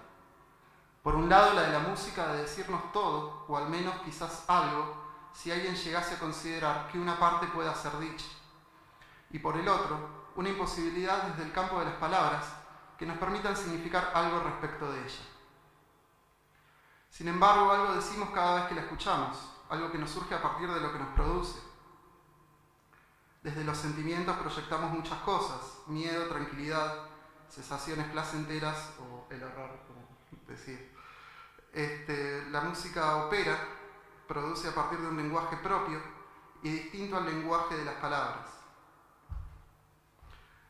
Speaker 4: Por un lado, la de la música de decirnos todo, o al menos quizás algo, si alguien llegase a considerar que una parte pueda ser dicha. Y por el otro, una imposibilidad desde el campo de las palabras que nos permitan significar algo respecto de ella. Sin embargo, algo decimos cada vez que la escuchamos, algo que nos surge a partir de lo que nos produce. Desde los sentimientos proyectamos muchas cosas: miedo, tranquilidad, sensaciones placenteras o el horror, como decir. La música opera, produce a partir de un lenguaje propio y distinto al lenguaje de las palabras.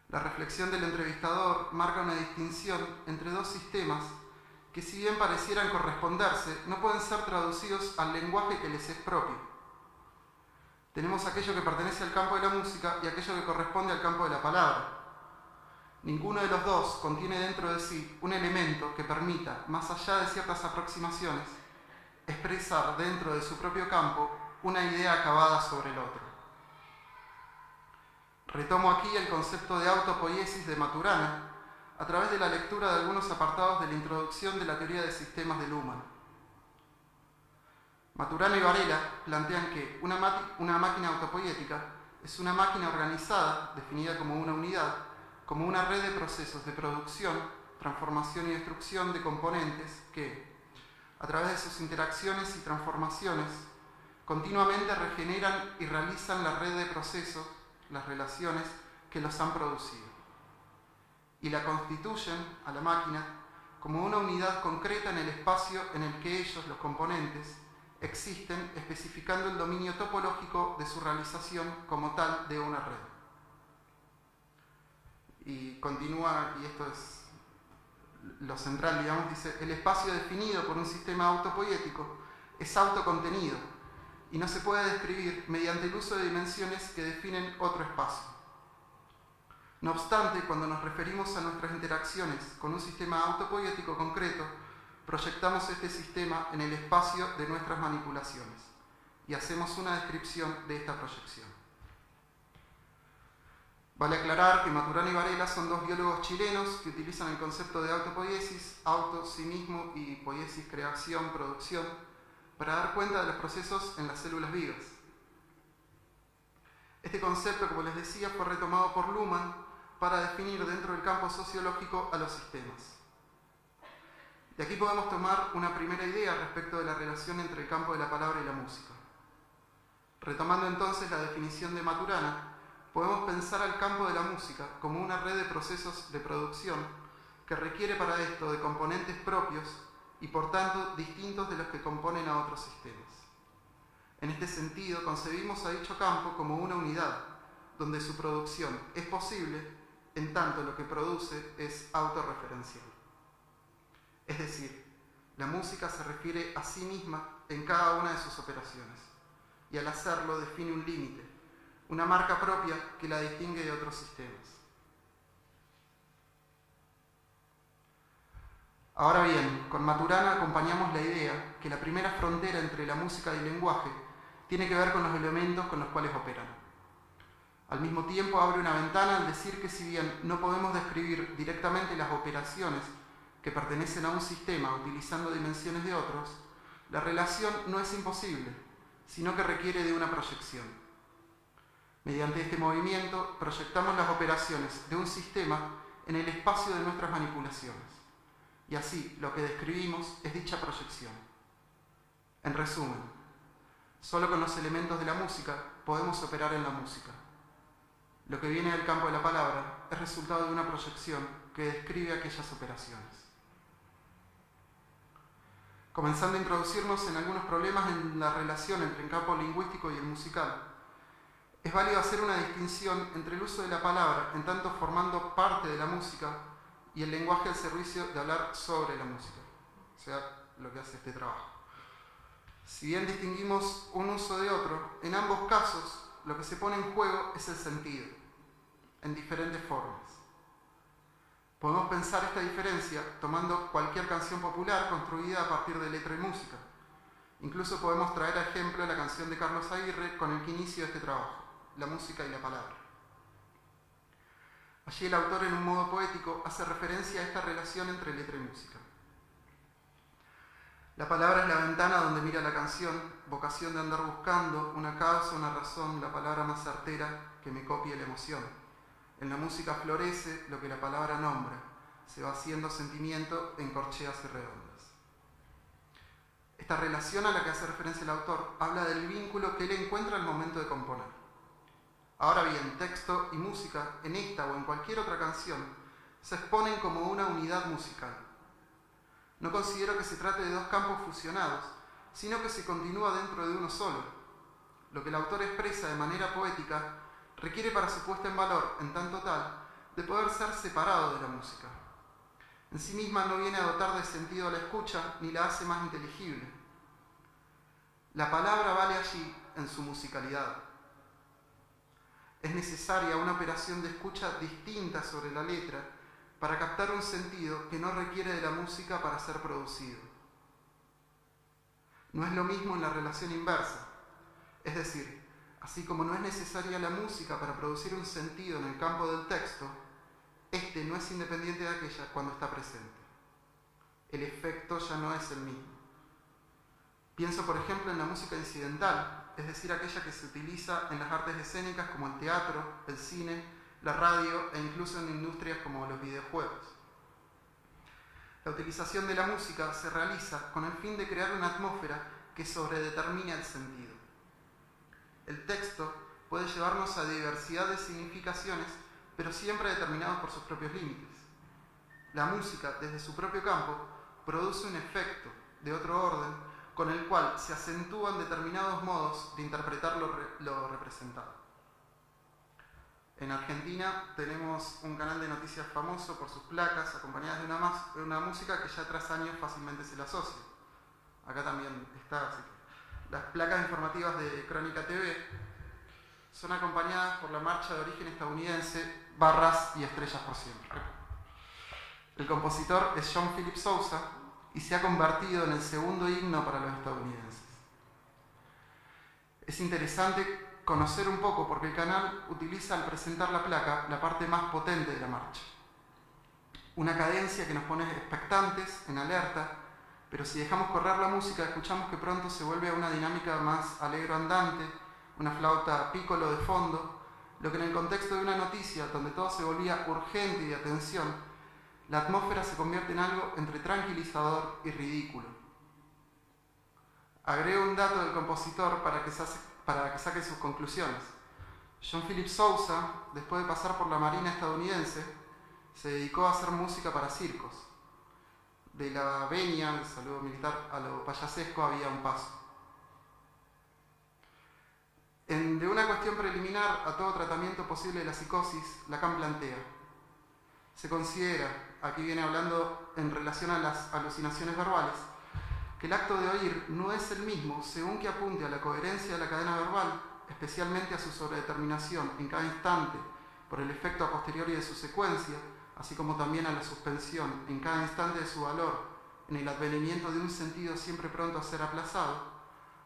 Speaker 4: La reflexión del entrevistador marca una distinción entre dos sistemas que, si bien parecieran corresponderse, no pueden ser traducidos al lenguaje que les es propio. Tenemos aquello que pertenece al campo de la música y aquello que corresponde al campo de la palabra. Ninguno de los dos contiene dentro de sí un elemento que permita, más allá de ciertas aproximaciones, expresar dentro de su propio campo una idea acabada sobre el otro. Retomo aquí el concepto de autopoiesis de Maturana a través de la lectura de algunos apartados de la introducción de la teoría de sistemas de Luhmann. Maturana y Varela plantean que una máquina autopoiética es una máquina organizada, definida como una unidad, como una red de procesos de producción, transformación y destrucción de componentes que, a través de sus interacciones y transformaciones, continuamente regeneran y realizan la red de procesos, las relaciones que los han producido, y la constituyen a la máquina como una unidad concreta en el espacio en el que ellos, los componentes, existen, especificando el dominio topológico de su realización como tal de una red. Y continúa, y esto es lo central, digamos, dice: el espacio definido por un sistema autopoiético es autocontenido y no se puede describir mediante el uso de dimensiones que definen otro espacio. No obstante, cuando nos referimos a nuestras interacciones con un sistema autopoiético concreto, proyectamos este sistema en el espacio de nuestras manipulaciones y hacemos una descripción de esta proyección. Vale aclarar que Maturana y Varela son dos biólogos chilenos que utilizan el concepto de autopoiesis, auto, sí mismo, y poiesis, creación, producción, para dar cuenta de los procesos en las células vivas. Este concepto, como les decía, fue retomado por Luhmann para definir dentro del campo sociológico a los sistemas. De aquí podemos tomar una primera idea respecto de la relación entre el campo de la palabra y la música. Retomando entonces la definición de Maturana, podemos pensar al campo de la música como una red de procesos de producción que requiere para esto de componentes propios y por tanto distintos de los que componen a otros sistemas. En este sentido, concebimos a dicho campo como una unidad, donde su producción es posible en tanto lo que produce es autorreferencial. Es decir, la música se refiere a sí misma en cada una de sus operaciones y al hacerlo define un límite, una marca propia que la distingue de otros sistemas. Ahora bien, con Maturana acompañamos la idea que la primera frontera entre la música y el lenguaje tiene que ver con los elementos con los cuales operan. Al mismo tiempo abre una ventana al decir que si bien no podemos describir directamente las operaciones que pertenecen a un sistema utilizando dimensiones de otros, la relación no es imposible, sino que requiere de una proyección. Mediante este movimiento proyectamos las operaciones de un sistema en el espacio de nuestras manipulaciones, y así lo que describimos es dicha proyección. En resumen, solo con los elementos de la música podemos operar en la música. Lo que viene del campo de la palabra es resultado de una proyección que describe aquellas operaciones. Comenzando a introducirnos en algunos problemas en la relación entre el campo lingüístico y el musical, es válido hacer una distinción entre el uso de la palabra en tanto formando parte de la música y el lenguaje al servicio de hablar sobre la música, o sea, lo que hace este trabajo. Si bien distinguimos un uso de otro, en ambos casos lo que se pone en juego es el sentido, en diferentes formas. Podemos pensar esta diferencia tomando cualquier canción popular construida a partir de letra y música. Incluso podemos traer a ejemplo la canción de Carlos Aguirre con el que inicio este trabajo, la música y la palabra. Allí el autor en un modo poético hace referencia a esta relación entre letra y música. La palabra es la ventana donde mira la canción, vocación de andar buscando una causa, una razón, la palabra más certera que me copie la emoción. En la música florece lo que la palabra nombra, se va haciendo sentimiento en corcheas y redondas. Esta relación a la que hace referencia el autor habla del vínculo que él encuentra al momento de componer. Ahora bien, texto y música, en esta o en cualquier otra canción, se exponen como una unidad musical. No considero que se trate de dos campos fusionados, sino que se continúa dentro de uno solo. Lo que el autor expresa de manera poética requiere para su puesta en valor, en tanto tal, de poder ser separado de la música. En sí misma no viene a dotar de sentido a la escucha, ni la hace más inteligible. La palabra vale allí en su musicalidad. Es necesaria una operación de escucha distinta sobre la letra para captar un sentido que no requiere de la música para ser producido. No es lo mismo en la relación inversa, es decir, así como no es necesaria la música para producir un sentido en el campo del texto, este no es independiente de aquella cuando está presente. El efecto ya no es el mismo. Pienso, por ejemplo, en la música incidental, es decir, aquella que se utiliza en las artes escénicas como el teatro, el cine, la radio e incluso en industrias como los videojuegos. La utilización de la música se realiza con el fin de crear una atmósfera que sobredetermina el sentido. El texto puede llevarnos a diversidad de significaciones, pero siempre determinados por sus propios límites. La música, desde su propio campo, produce un efecto de otro orden con el cual se acentúan determinados modos de interpretar lo representado. En Argentina tenemos un canal de noticias famoso por sus placas acompañadas de una música que ya tras años fácilmente se le asocia. Acá también está, así que las placas informativas de Crónica TV son acompañadas por la marcha de origen estadounidense Barras y Estrellas por Siempre. El compositor es John Philip Sousa y se ha convertido en el segundo himno para los estadounidenses. Es interesante conocer un poco porque el canal utiliza al presentar la placa la parte más potente de la marcha. Una cadencia que nos pone expectantes, en alerta, pero si dejamos correr la música escuchamos que pronto se vuelve a una dinámica más alegro andante, una flauta piccolo de fondo, lo que en el contexto de una noticia donde todo se volvía urgente y de atención, la atmósfera se convierte en algo entre tranquilizador y ridículo. Agrego un dato del compositor para que saque sus conclusiones. John Philip Sousa, después de pasar por la Marina estadounidense, se dedicó a hacer música para circos. De la venia, el saludo militar, a lo payasesco había un paso. De una cuestión preliminar a todo tratamiento posible de la psicosis, Lacan plantea: se considera, aquí viene hablando en relación a las alucinaciones verbales, que el acto de oír no es el mismo según que apunte a la coherencia de la cadena verbal, especialmente a su sobredeterminación en cada instante por el efecto a posteriori de su secuencia, así como también a la suspensión en cada instante de su valor en el advenimiento de un sentido siempre pronto a ser aplazado,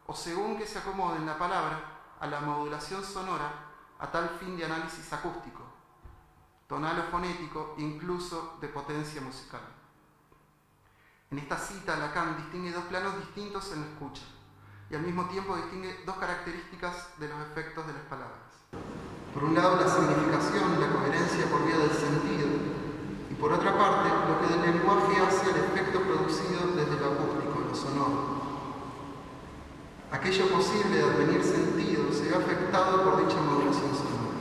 Speaker 4: o según que se acomoden la palabra a la modulación sonora a tal fin de análisis acústico, tonal o fonético, incluso de potencia musical. En esta cita, Lacan distingue dos planos distintos en la escucha y al mismo tiempo distingue dos características de los efectos de las palabras. Por un lado, la significación y la coherencia por vía del sentido, y por otra parte, lo que del lenguaje hace al efecto producido desde lo acústico, lo sonoro. Aquello posible de advenir sentido se ve afectado por dicha modulación sonora.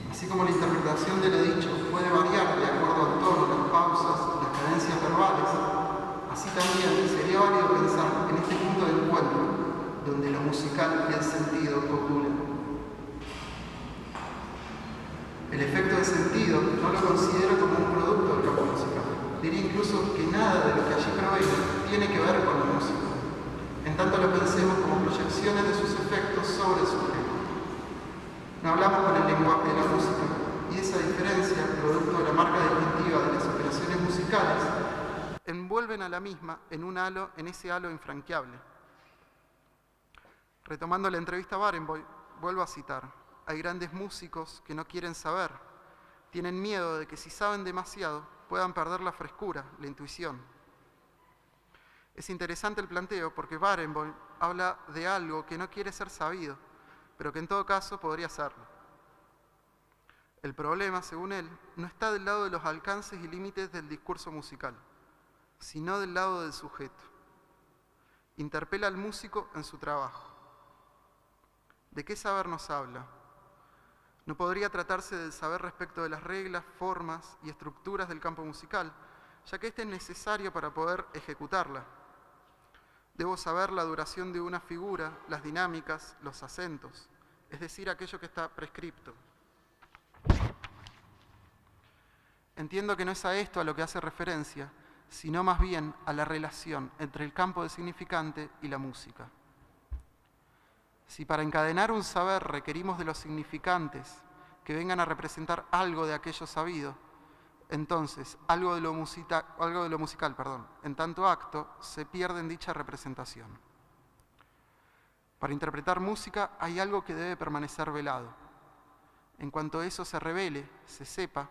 Speaker 4: Así como la interpretación de lo dicho puede variar de acuerdo al tono, las pausas, las cadencias verbales, así también sería válido pensar en este punto de encuentro, donde lo musical y el sentido copulan. El efecto de sentido no lo considero como un producto del campo musical. Diría incluso que nada de lo que allí provenga tiene que ver con la música, en tanto lo pensemos como proyecciones de sus efectos sobre el sujeto. No hablamos con el lenguaje de la música, y esa diferencia, producto de la marca distintiva de las operaciones musicales, envuelven a la misma en ese halo infranqueable. Retomando la entrevista a Barenboim, vuelvo a citar: hay grandes músicos que no quieren saber, tienen miedo de que si saben demasiado puedan perder la frescura, la intuición. Es interesante el planteo porque Barenboim habla de algo que no quiere ser sabido, pero que en todo caso podría serlo. El problema, según él, no está del lado de los alcances y límites del discurso musical, sino del lado del sujeto. Interpela al músico en su trabajo. ¿De qué saber nos habla? No podría tratarse del saber respecto de las reglas, formas y estructuras del campo musical, ya que este es necesario para poder ejecutarla. Debo saber la duración de una figura, las dinámicas, los acentos, es decir, aquello que está prescripto. Entiendo que no es a esto a lo que hace referencia, sino más bien a la relación entre el campo del significante y la música. Si para encadenar un saber requerimos de los significantes que vengan a representar algo de aquello sabido, entonces algo de lo musical, en tanto acto, se pierde en dicha representación. Para interpretar música hay algo que debe permanecer velado. En cuanto eso se revele, se sepa,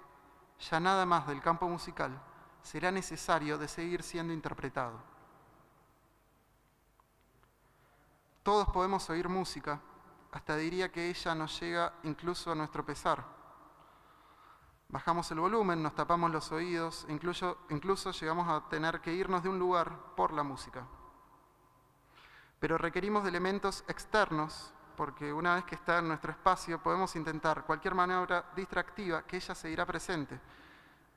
Speaker 4: ya nada más del campo musical será necesario de seguir siendo interpretado. Todos podemos oír música, hasta diría que ella nos llega incluso a nuestro pesar. Bajamos el volumen, nos tapamos los oídos, incluso llegamos a tener que irnos de un lugar por la música. Pero requerimos de elementos externos, porque una vez que está en nuestro espacio podemos intentar cualquier maniobra distractiva que ella seguirá presente.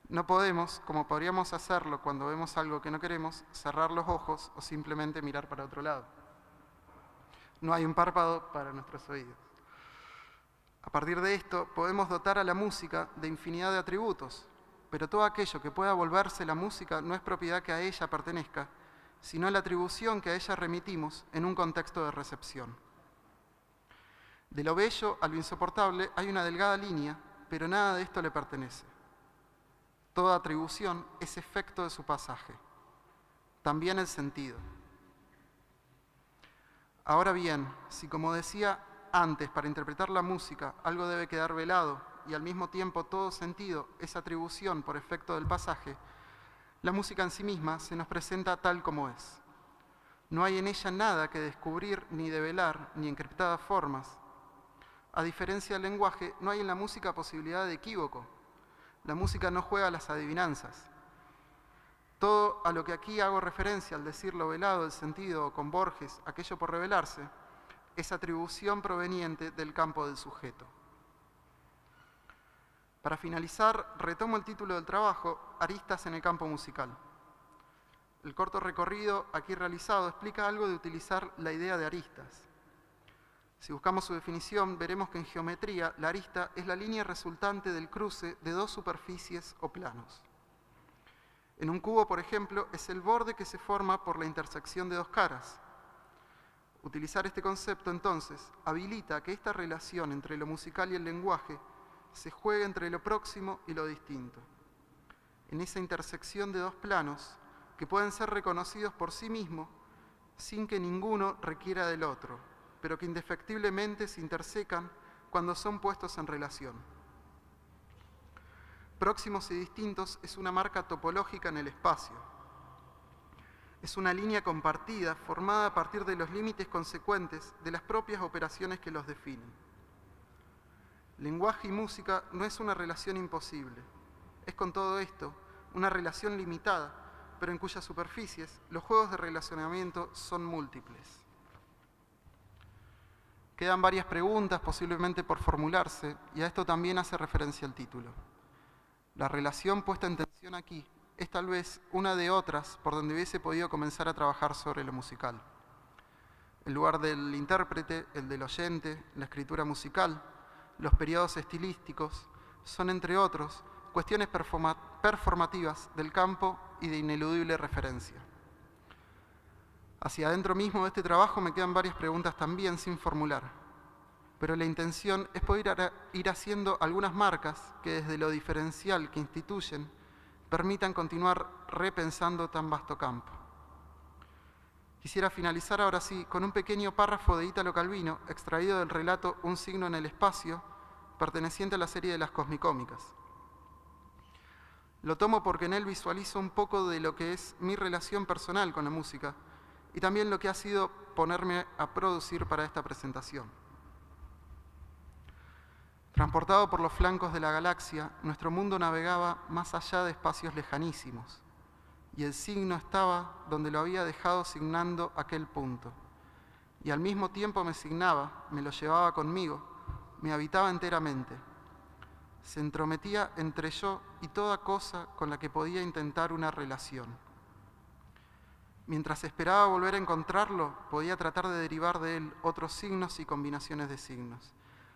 Speaker 4: No podemos, como podríamos hacerlo cuando vemos algo que no queremos, cerrar los ojos o simplemente mirar para otro lado. No hay un párpado para nuestros oídos. A partir de esto, podemos dotar a la música de infinidad de atributos, pero todo aquello que pueda volverse la música no es propiedad que a ella pertenezca, sino la atribución que a ella remitimos en un contexto de recepción. De lo bello a lo insoportable hay una delgada línea, pero nada de esto le pertenece. Toda atribución es efecto de su pasaje, también el sentido. Ahora bien, si como decía antes, para interpretar la música algo debe quedar velado y al mismo tiempo todo sentido es atribución por efecto del pasaje, la música en sí misma se nos presenta tal como es. No hay en ella nada que descubrir ni develar, ni encriptadas formas. A diferencia del lenguaje, no hay en la música posibilidad de equívoco. La música no juega a las adivinanzas. Todo a lo que aquí hago referencia al decir lo velado del sentido o con Borges, aquello por revelarse, es atribución proveniente del campo del sujeto. Para finalizar, retomo el título del trabajo, Aristas en el campo musical. El corto recorrido aquí realizado explica algo de utilizar la idea de aristas. Si buscamos su definición, veremos que en geometría la arista es la línea resultante del cruce de dos superficies o planos. En un cubo, por ejemplo, es el borde que se forma por la intersección de dos caras. Utilizar este concepto, entonces, habilita que esta relación entre lo musical y el lenguaje se juegue entre lo próximo y lo distinto. En esa intersección de dos planos, que pueden ser reconocidos por sí mismos, sin que ninguno requiera del otro, pero que indefectiblemente se intersecan cuando son puestos en relación. Próximos y distintos es una marca topológica en el espacio. Es una línea compartida formada a partir de los límites consecuentes de las propias operaciones que los definen. Lenguaje y música no es una relación imposible. Es con todo esto una relación limitada, pero en cuyas superficies los juegos de relacionamiento son múltiples. Quedan varias preguntas posiblemente por formularse, y a esto también hace referencia el título. La relación puesta en tensión aquí es tal vez una de otras por donde hubiese podido comenzar a trabajar sobre lo musical. El lugar del intérprete, el del oyente, la escritura musical, los periodos estilísticos, son entre otros cuestiones performativas del campo y de ineludible referencia. Hacia adentro mismo de este trabajo me quedan varias preguntas también sin formular, pero la intención es poder ir haciendo algunas marcas que desde lo diferencial que instituyen permitan continuar repensando tan vasto campo. Quisiera finalizar ahora sí con un pequeño párrafo de Italo Calvino extraído del relato Un signo en el espacio, perteneciente a la serie de las Cosmicómicas. Lo tomo porque en él visualizo un poco de lo que es mi relación personal con la música y también lo que ha sido ponerme a producir para esta presentación. Transportado por los flancos de la galaxia, nuestro mundo navegaba más allá de espacios lejanísimos, y el signo estaba donde lo había dejado signando aquel punto. Y al mismo tiempo me signaba, me lo llevaba conmigo, me habitaba enteramente. Se entrometía entre yo y toda cosa con la que podía intentar una relación. Mientras esperaba volver a encontrarlo, podía tratar de derivar de él otros signos y combinaciones de signos,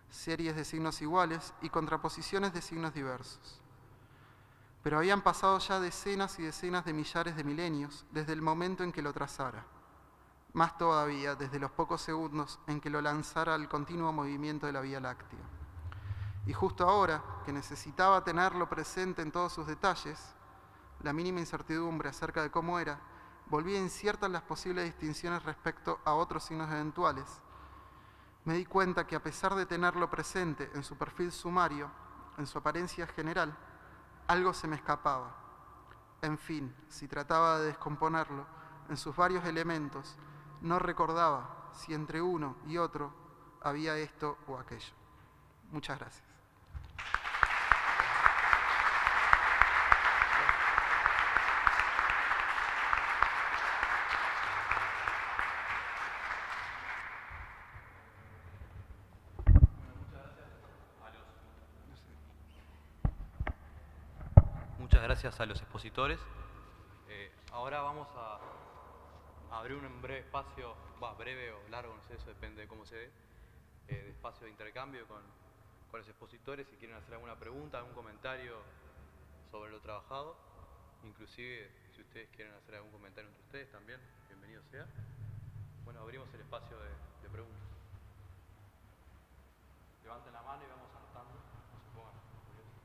Speaker 4: series de signos iguales y contraposiciones de signos diversos. Pero habían pasado ya decenas y decenas de millares de milenios desde el momento en que lo trazara, más todavía desde los pocos segundos en que lo lanzara al continuo movimiento de la Vía Láctea. Y justo ahora, que necesitaba tenerlo presente en todos sus detalles, la mínima incertidumbre acerca de cómo era, volvía inciertas las posibles distinciones respecto a otros signos eventuales. Me di cuenta que a pesar de tenerlo presente en su perfil sumario, en su apariencia general, algo se me escapaba. En fin, si trataba de descomponerlo en sus varios elementos, no recordaba si entre uno y otro había esto o aquello. Muchas gracias.
Speaker 1: Muchas gracias a los expositores. Ahora vamos a abrir un breve espacio, breve o largo, no sé, eso depende de cómo se ve, de espacio de intercambio con los expositores, si quieren hacer alguna pregunta, algún comentario sobre lo trabajado, inclusive si ustedes quieren hacer algún comentario entre ustedes también, bienvenido sea. Bueno, abrimos el espacio de preguntas. Levanten la mano y vamos anotando, no se pongan curiosos.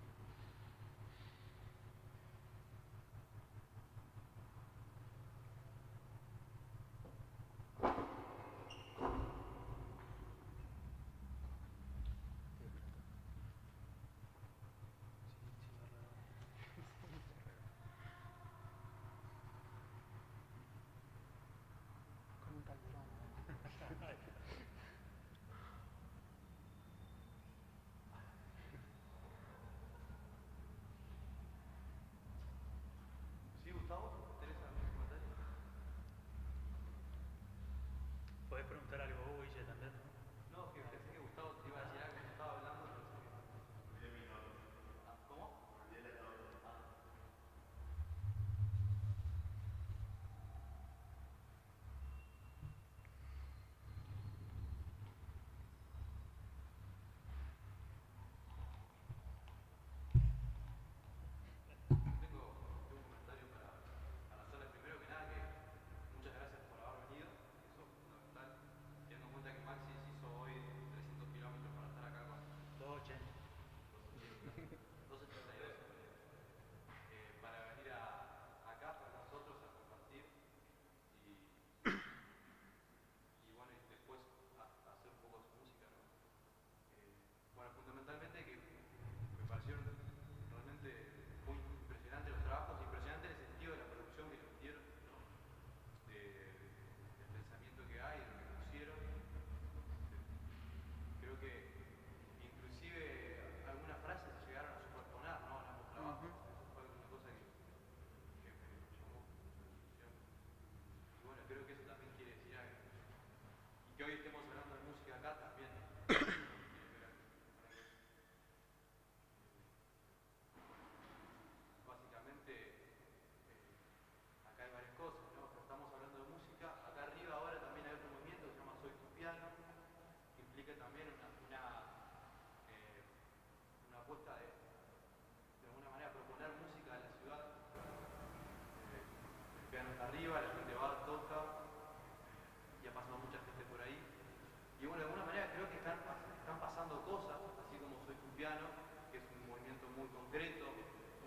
Speaker 5: concreto,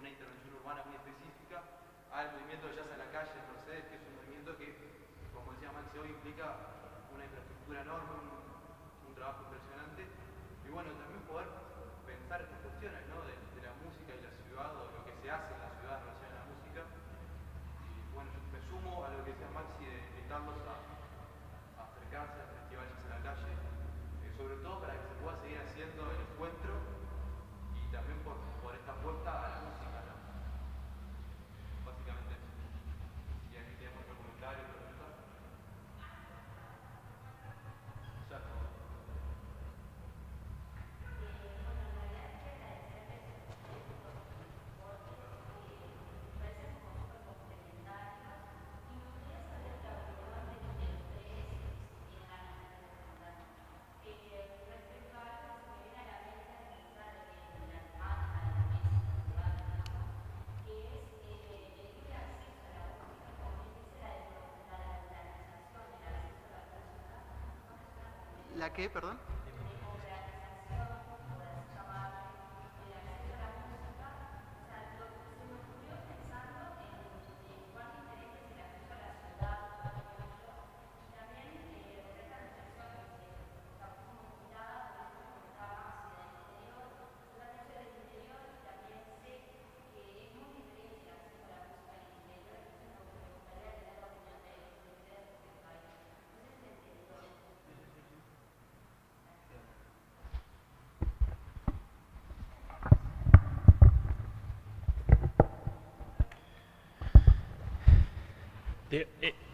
Speaker 5: una intervención urbana muy específica, al movimiento de jazz a la calle en Mercedes, que es un movimiento que, como decía Maxi hoy, implica una infraestructura enorme, un trabajo impresionante, y bueno, también poder pensar estas cuestiones, ¿no? de la música y la ciudad, o lo que se hace en la ciudad en relación a la música. Y bueno, yo me sumo a lo que decía Maxi de invitarlos a acercarse al Festival Jazz a la Calle, sobre todo para que se pueda seguir haciendo el encuentro y también por esta apuesta a la música, ¿no? Básicamente eso. Si aquí tenemos otro comentario, pregunta. Ya todo.
Speaker 4: ¿La qué, perdón?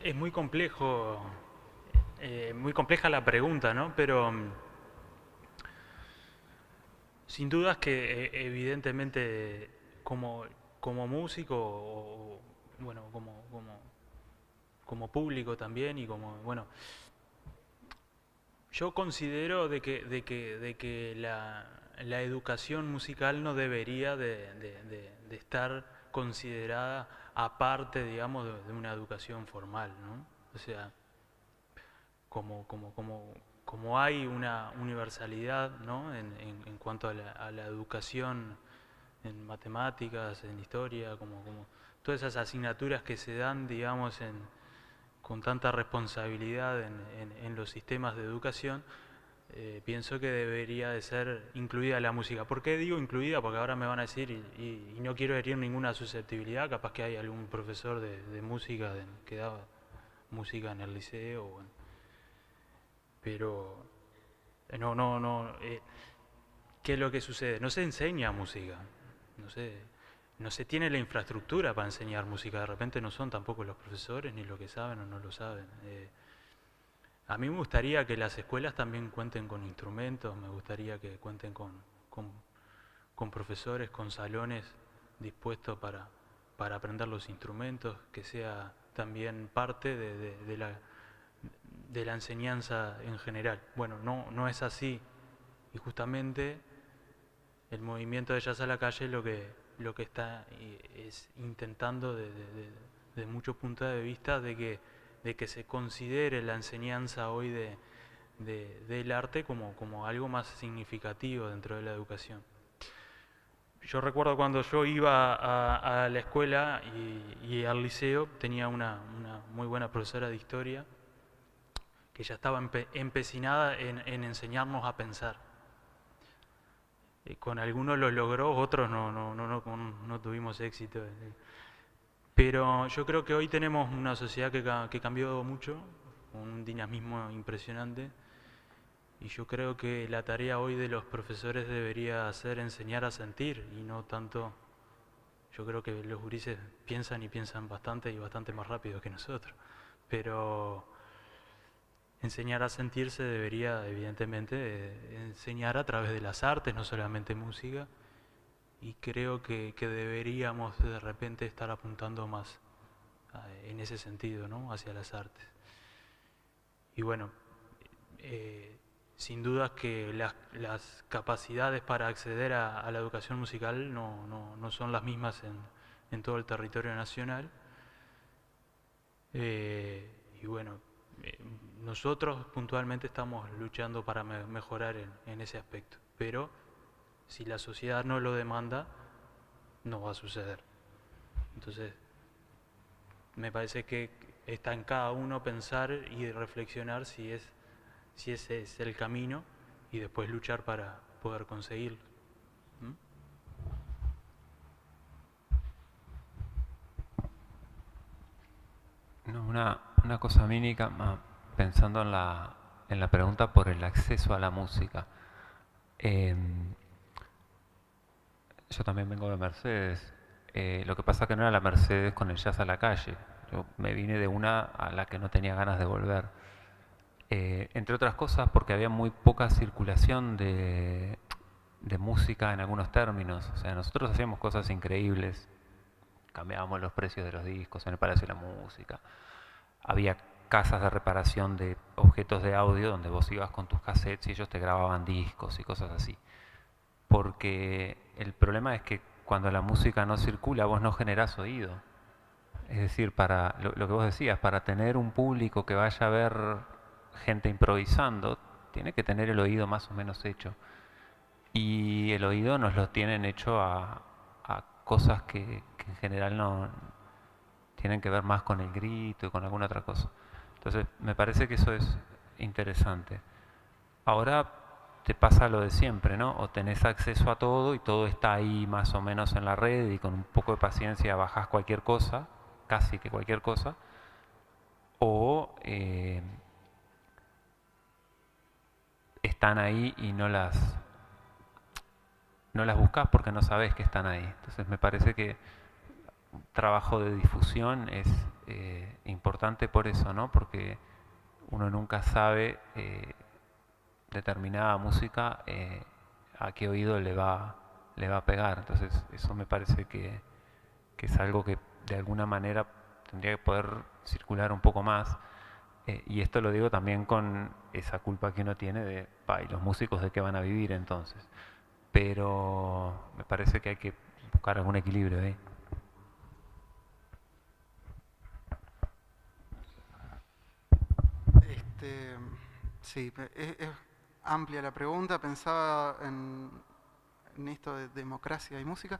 Speaker 3: Es muy complejo, muy compleja la pregunta, ¿no? Pero sin dudas que evidentemente como músico o bueno, como público también y como, bueno, yo considero de que la educación musical no debería de estar considerada aparte, digamos, de una educación formal, ¿no? O sea, como hay una universalidad, ¿no? en cuanto a la educación en matemáticas, en historia, como todas esas asignaturas que se dan, digamos, con tanta responsabilidad en los sistemas de educación, pienso que debería de ser incluida la música. ¿Por qué digo incluida? Porque ahora me van a decir, y no quiero herir ninguna susceptibilidad, capaz que hay algún profesor de música que daba música en el liceo, pero no, ¿qué es lo que sucede? No se enseña música, no se tiene la infraestructura para enseñar música, de repente no son tampoco los profesores ni lo que saben o no lo saben. A mí me gustaría que las escuelas también cuenten con instrumentos, me gustaría que cuenten con profesores, con salones dispuestos para aprender los instrumentos, que sea también parte de la enseñanza en general. Bueno, no es así, y justamente el movimiento de Jazz a la Calle lo que está es intentando de muchos puntos de vista de que se considere la enseñanza hoy del arte como algo más significativo dentro de la educación. Yo recuerdo cuando yo iba a la escuela y al liceo, tenía una muy buena profesora de historia que ya estaba empecinada en enseñarnos a pensar. Con algunos lo logró, otros no tuvimos éxito. Pero yo creo que hoy tenemos una sociedad que cambió mucho, con un dinamismo impresionante, y yo creo que la tarea hoy de los profesores debería ser enseñar a sentir y no tanto. Yo creo que los gurises piensan y piensan bastante y bastante más rápido que nosotros, pero enseñar a sentir se debería evidentemente enseñar a través de las artes, no solamente música, y creo que deberíamos de repente estar apuntando más en ese sentido, ¿no? Hacia las artes. Y bueno, sin duda que las capacidades para acceder a la educación musical no son las mismas en todo el territorio nacional. Y bueno, nosotros puntualmente estamos luchando para mejorar en ese aspecto, pero si la sociedad no lo demanda, no va a suceder. Entonces, me parece que está en cada uno pensar y reflexionar si ese es el camino y después luchar para poder conseguirlo. ¿Mm?
Speaker 2: No, una cosa mínima, pensando en la pregunta por el acceso a la música. Yo también vengo de Mercedes. Lo que pasa que no era la Mercedes con el jazz a la calle. Yo me vine de una a la que no tenía ganas de volver. Entre otras cosas porque había muy poca circulación de música en algunos términos. O sea, nosotros hacíamos cosas increíbles. Cambiábamos los precios de los discos en el Palacio de la Música. Había casas de reparación de objetos de audio donde vos ibas con tus cassettes y ellos te grababan discos y cosas así. Porque el problema es que cuando la música no circula, vos no generás oído. Es decir, para lo que vos decías, para tener un público que vaya a ver gente improvisando, tiene que tener el oído más o menos hecho. Y el oído nos lo tienen hecho a cosas que en general no tienen que ver más con el grito y con alguna otra cosa. Entonces, me parece que eso es interesante. Ahora te pasa lo de siempre, ¿no? O tenés acceso a todo y todo está ahí más o menos en la red y con un poco de paciencia bajás cualquier cosa, casi que cualquier cosa, o están ahí y no las buscas porque no sabes que están ahí. Entonces me parece que un trabajo de difusión es importante por eso, ¿no? Porque uno nunca sabe determinada música a qué oído le va a pegar. Entonces eso me parece que es algo que de alguna manera tendría que poder circular un poco más. Y esto lo digo también con esa culpa que uno tiene de, ¿y los músicos de qué van a vivir entonces? Pero me parece que hay que buscar algún equilibrio ahí.
Speaker 4: Sí, es amplia la pregunta. Pensaba en esto de democracia y música,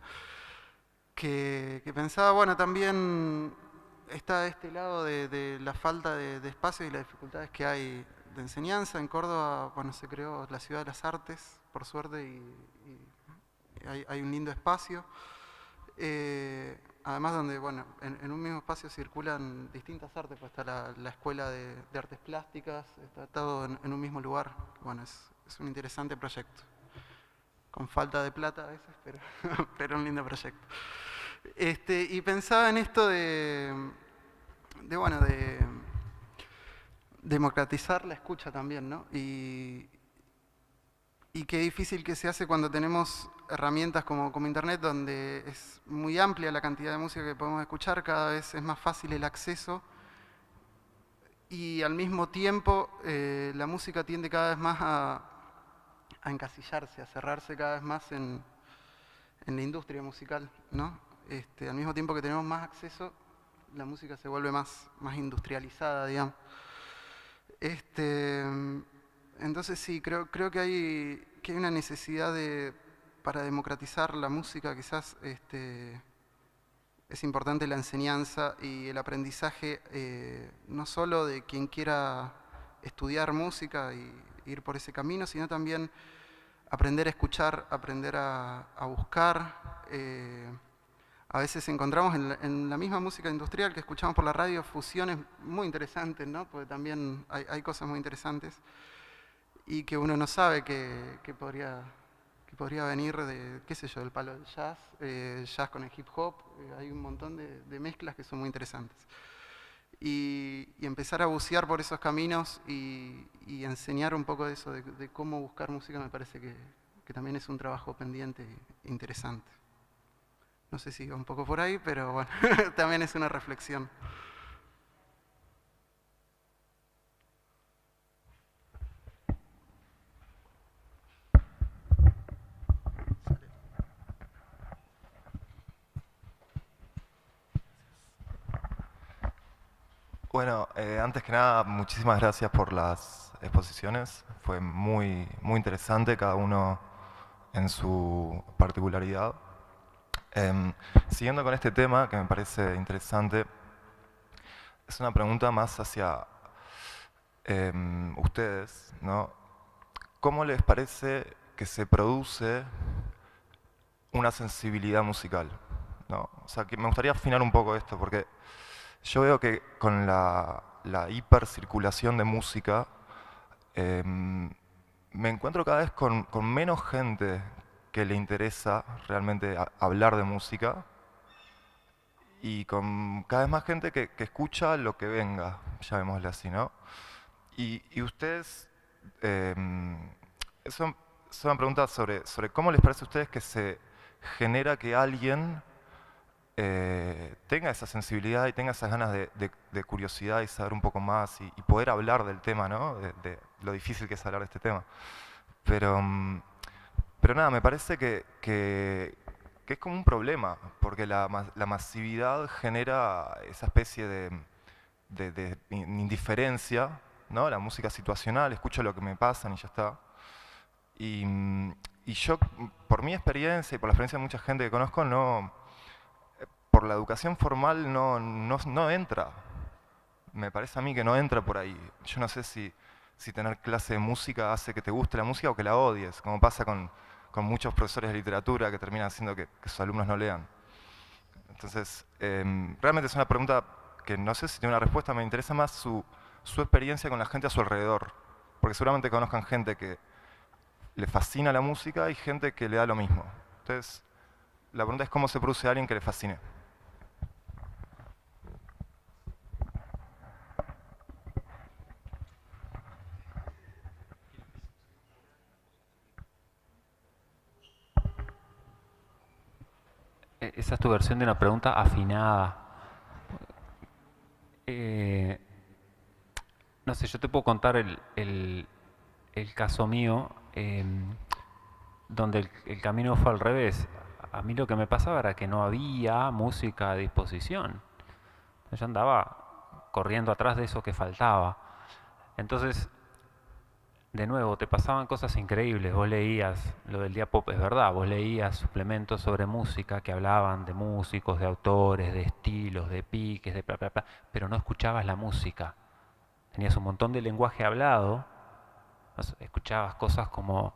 Speaker 4: que pensaba, bueno, también está este lado de la falta de espacio y las dificultades que hay de enseñanza. En Córdoba, bueno, se creó la Ciudad de las Artes, por suerte, y hay un lindo espacio. Además donde, bueno, en un mismo espacio circulan distintas artes, pues está la Escuela de Artes Plásticas, está todo en un mismo lugar. Bueno, es un interesante proyecto. Con falta de plata a veces, pero un lindo proyecto. Y pensaba en esto de democratizar la escucha también, ¿no? Y qué difícil que se hace cuando tenemos herramientas como Internet, donde es muy amplia la cantidad de música que podemos escuchar, cada vez es más fácil el acceso, y al mismo tiempo la música tiende cada vez más a encasillarse, a cerrarse cada vez más en la industria musical, ¿no? Al mismo tiempo que tenemos más acceso, la música se vuelve más industrializada, digamos. Entonces sí, creo que hay una necesidad para democratizar la música, quizás es importante la enseñanza y el aprendizaje, no solo de quien quiera estudiar música y ir por ese camino, sino también aprender a escuchar, aprender a buscar. A veces encontramos en la misma música industrial que escuchamos por la radio fusiones muy interesantes, ¿no? Porque también hay cosas muy interesantes y que uno no sabe que podría venir de, qué sé yo, del palo del jazz, jazz con el hip hop. Hay un montón de mezclas que son muy interesantes. Y empezar a bucear por esos caminos y enseñar un poco de eso, de cómo buscar música, me parece que también es un trabajo pendiente e interesante. No sé si va un poco por ahí, pero bueno, también es una reflexión.
Speaker 6: Bueno, antes que nada, muchísimas gracias por las exposiciones. Fue muy interesante, cada uno en su particularidad. Siguiendo con este tema, que me parece interesante, es una pregunta más hacia ustedes, ¿no? ¿Cómo les parece que se produce una sensibilidad musical? ¿No? O sea, que me gustaría afinar un poco esto, porque yo veo que con la hipercirculación de música, me encuentro cada vez con menos gente que le interesa realmente hablar de música y con cada vez más gente que escucha lo que venga, llamémosle así, ¿no? Y ustedes, es una pregunta sobre cómo les parece a ustedes que se genera que alguien tenga esa sensibilidad y tenga esas ganas de curiosidad y saber un poco más y poder hablar del tema, ¿no? De lo difícil que es hablar de este tema. Pero nada, me parece que es como un problema, porque la masividad genera esa especie de indiferencia, ¿no? La música situacional, escucho lo que me pasan y ya está. Y yo, por mi experiencia y por la experiencia de mucha gente que conozco, por la educación formal no entra. Me parece a mí que no entra por ahí. Yo no sé si tener clase de música hace que te guste la música o que la odies, como pasa con muchos profesores de literatura que terminan haciendo que sus alumnos no lean. Entonces, realmente es una pregunta que no sé si tiene una respuesta, me interesa más su experiencia con la gente a su alrededor, porque seguramente conozcan gente que le fascina la música y gente que le da lo mismo. Entonces, la pregunta es cómo se produce a alguien que le fascine.
Speaker 2: Esa es tu versión de una pregunta afinada. No sé, yo te puedo contar el caso mío, donde el camino fue al revés. A mí lo que me pasaba era que no había música a disposición. Yo andaba corriendo atrás de eso que faltaba. Entonces, de nuevo, te pasaban cosas increíbles. Vos leías, lo del día pop es verdad, vos leías suplementos sobre música que hablaban de músicos, de autores, de estilos, de piques, de bla, bla, bla, pero no escuchabas la música. Tenías un montón de lenguaje hablado, escuchabas cosas como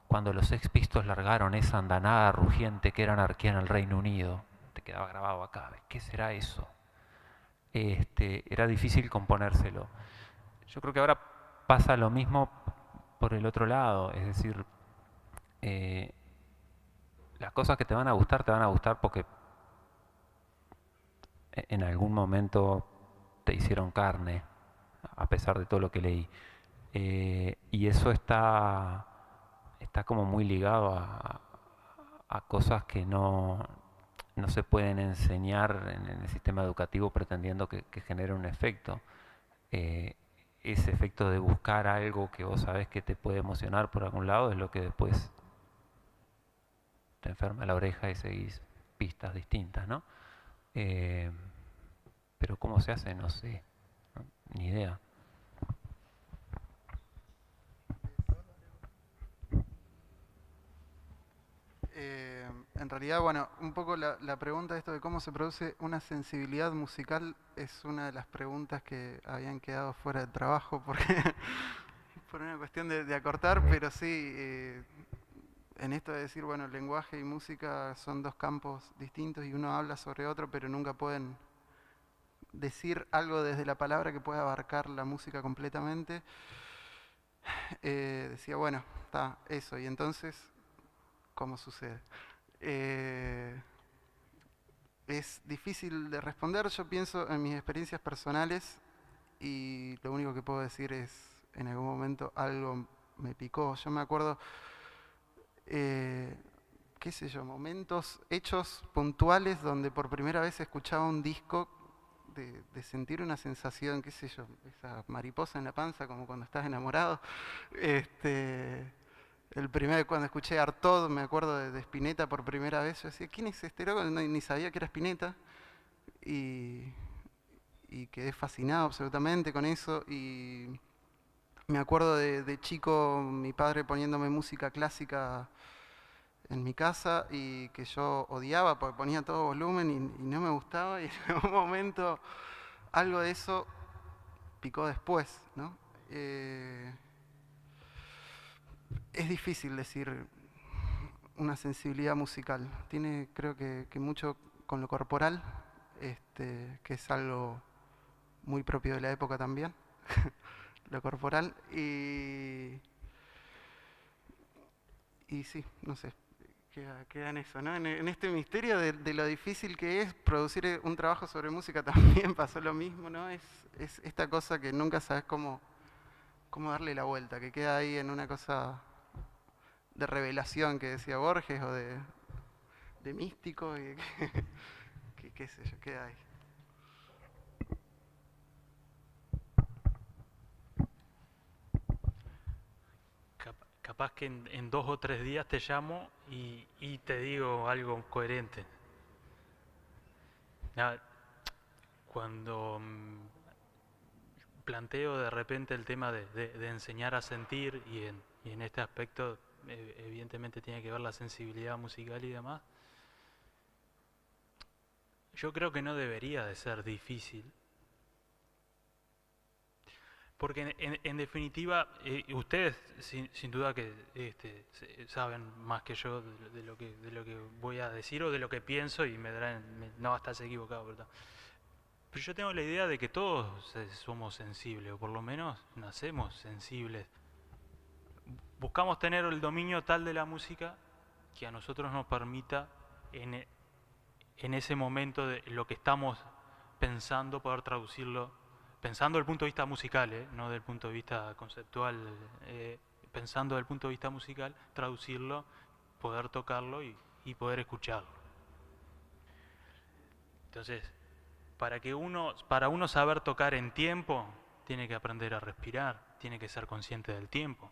Speaker 2: cuando los Sex Pistols largaron esa andanada rugiente que era anarquía en el Reino Unido. Te quedaba grabado acá. ¿Qué será eso? Era difícil componérselo. Yo creo que ahora pasa lo mismo por el otro lado, es decir, las cosas que te van a gustar porque en algún momento te hicieron carne, a pesar de todo lo que leí. Y eso está como muy ligado a cosas que no se pueden enseñar en el sistema educativo pretendiendo que genere un efecto. Ese efecto de buscar algo que vos sabés que te puede emocionar por algún lado es lo que después te enferma la oreja y seguís pistas distintas, ¿no? Pero cómo se hace, no sé, ¿no? Ni idea.
Speaker 4: En realidad, bueno, un poco la pregunta de esto de cómo se produce una sensibilidad musical es una de las preguntas que habían quedado fuera del trabajo porque por una cuestión de acortar, pero sí, en esto de decir, bueno, lenguaje y música son dos campos distintos y uno habla sobre otro, pero nunca pueden decir algo desde la palabra que pueda abarcar la música completamente. Decía, bueno, está eso, y entonces, ¿cómo sucede? Es difícil de responder, yo pienso en mis experiencias personales y lo único que puedo decir es, en algún momento algo me picó. Yo me acuerdo, qué sé yo, momentos, hechos puntuales donde por primera vez escuchaba un disco de sentir una sensación, qué sé yo, esa mariposa en la panza como cuando estás enamorado. Cuando escuché Artaud, me acuerdo de Spinetta por primera vez, yo decía, ¿quién es este loco? Ni sabía que era Spinetta. Y quedé fascinado absolutamente con eso. Y me acuerdo de chico, mi padre poniéndome música clásica en mi casa y que yo odiaba porque ponía todo volumen y no me gustaba, y en algún momento algo de eso picó después, ¿no? Es difícil decir una sensibilidad musical. Tiene, creo que mucho con lo corporal, que es algo muy propio de la época también, lo corporal. Y sí, no sé, queda en eso, ¿no? En este misterio de lo difícil que es producir un trabajo sobre música también pasó lo mismo, ¿no? Es esta cosa que nunca sabes cómo darle la vuelta, que queda ahí en una cosa de revelación que decía Borges o de místico y que qué sé yo, queda ahí.
Speaker 3: Capaz que en 2 o 3 días te llamo y te digo algo coherente. Cuando planteo de repente el tema de enseñar a sentir y en este aspecto evidentemente tiene que ver la sensibilidad musical y demás, yo creo que no debería de ser difícil. Porque en definitiva, ustedes sin duda que saben más que yo de lo que voy a decir o de lo que pienso y me dirán, no, estás equivocado, ¿verdad? Pero yo tengo la idea de que todos somos sensibles, o por lo menos nacemos sensibles. Buscamos tener el dominio tal de la música que a nosotros nos permita en ese momento de lo que estamos pensando poder traducirlo, pensando desde el punto de vista musical, no desde el punto de vista conceptual, pensando desde el punto de vista musical, traducirlo, poder tocarlo y poder escucharlo. Entonces, para uno saber tocar en tiempo, tiene que aprender a respirar, tiene que ser consciente del tiempo,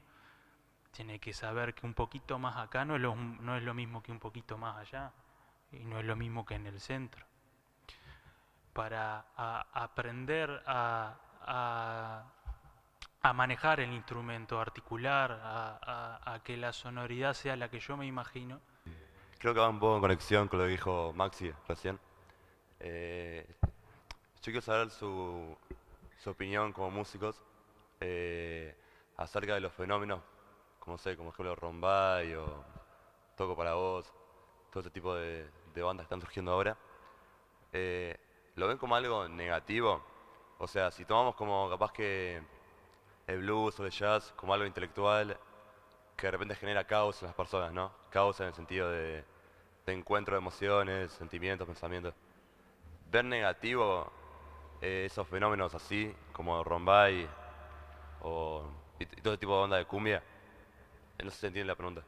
Speaker 3: tiene que saber que un poquito más acá no es lo mismo que un poquito más allá, y no es lo mismo que en el centro. Para aprender a manejar el instrumento, a articular, a que la sonoridad sea la que yo me imagino.
Speaker 7: Creo que va un poco en conexión con lo que dijo Maxi recién. Yo quiero saber su opinión como músicos acerca de los fenómenos, como sé, como ejemplo Rombay o Toco para Vos, todo ese tipo de bandas que están surgiendo ahora. ¿Lo ven como algo negativo? O sea, si tomamos como capaz que el blues o el jazz como algo intelectual que de repente genera caos en las personas, ¿no? Caos en el sentido de encuentro de emociones, sentimientos, pensamientos. ¿Ver negativo esos fenómenos así, como Rombay y todo ese tipo de onda de cumbia? No sé si se entiende la pregunta.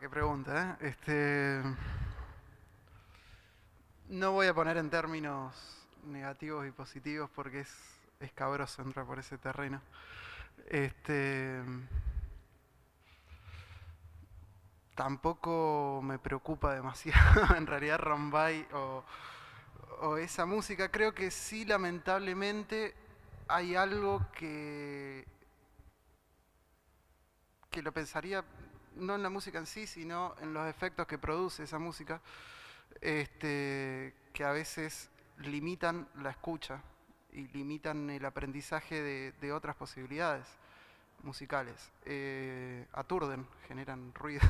Speaker 4: Qué pregunta, ¿eh? No voy a poner en términos negativos y positivos porque es escabroso entrar por ese terreno. Tampoco me preocupa demasiado en realidad Rombay o esa música. Creo que sí, lamentablemente, hay algo que lo pensaría no en la música en sí, sino en los efectos que produce esa música, que a veces limitan la escucha y limitan el aprendizaje de otras posibilidades musicales. Aturden, generan ruido.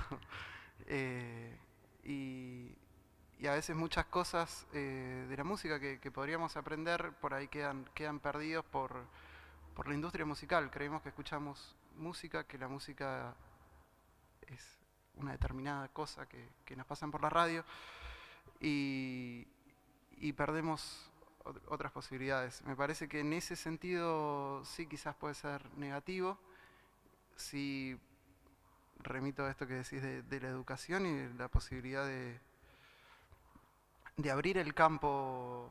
Speaker 4: Y a veces muchas cosas de la música que podríamos aprender por ahí quedan perdidos por la industria musical. Creemos que escuchamos música, que la música es una determinada cosa que nos pasan por la radio y perdemos otras posibilidades. Me parece que en ese sentido sí quizás puede ser negativo. Sí, remito a esto que decís de la educación y de la posibilidad de abrir el campo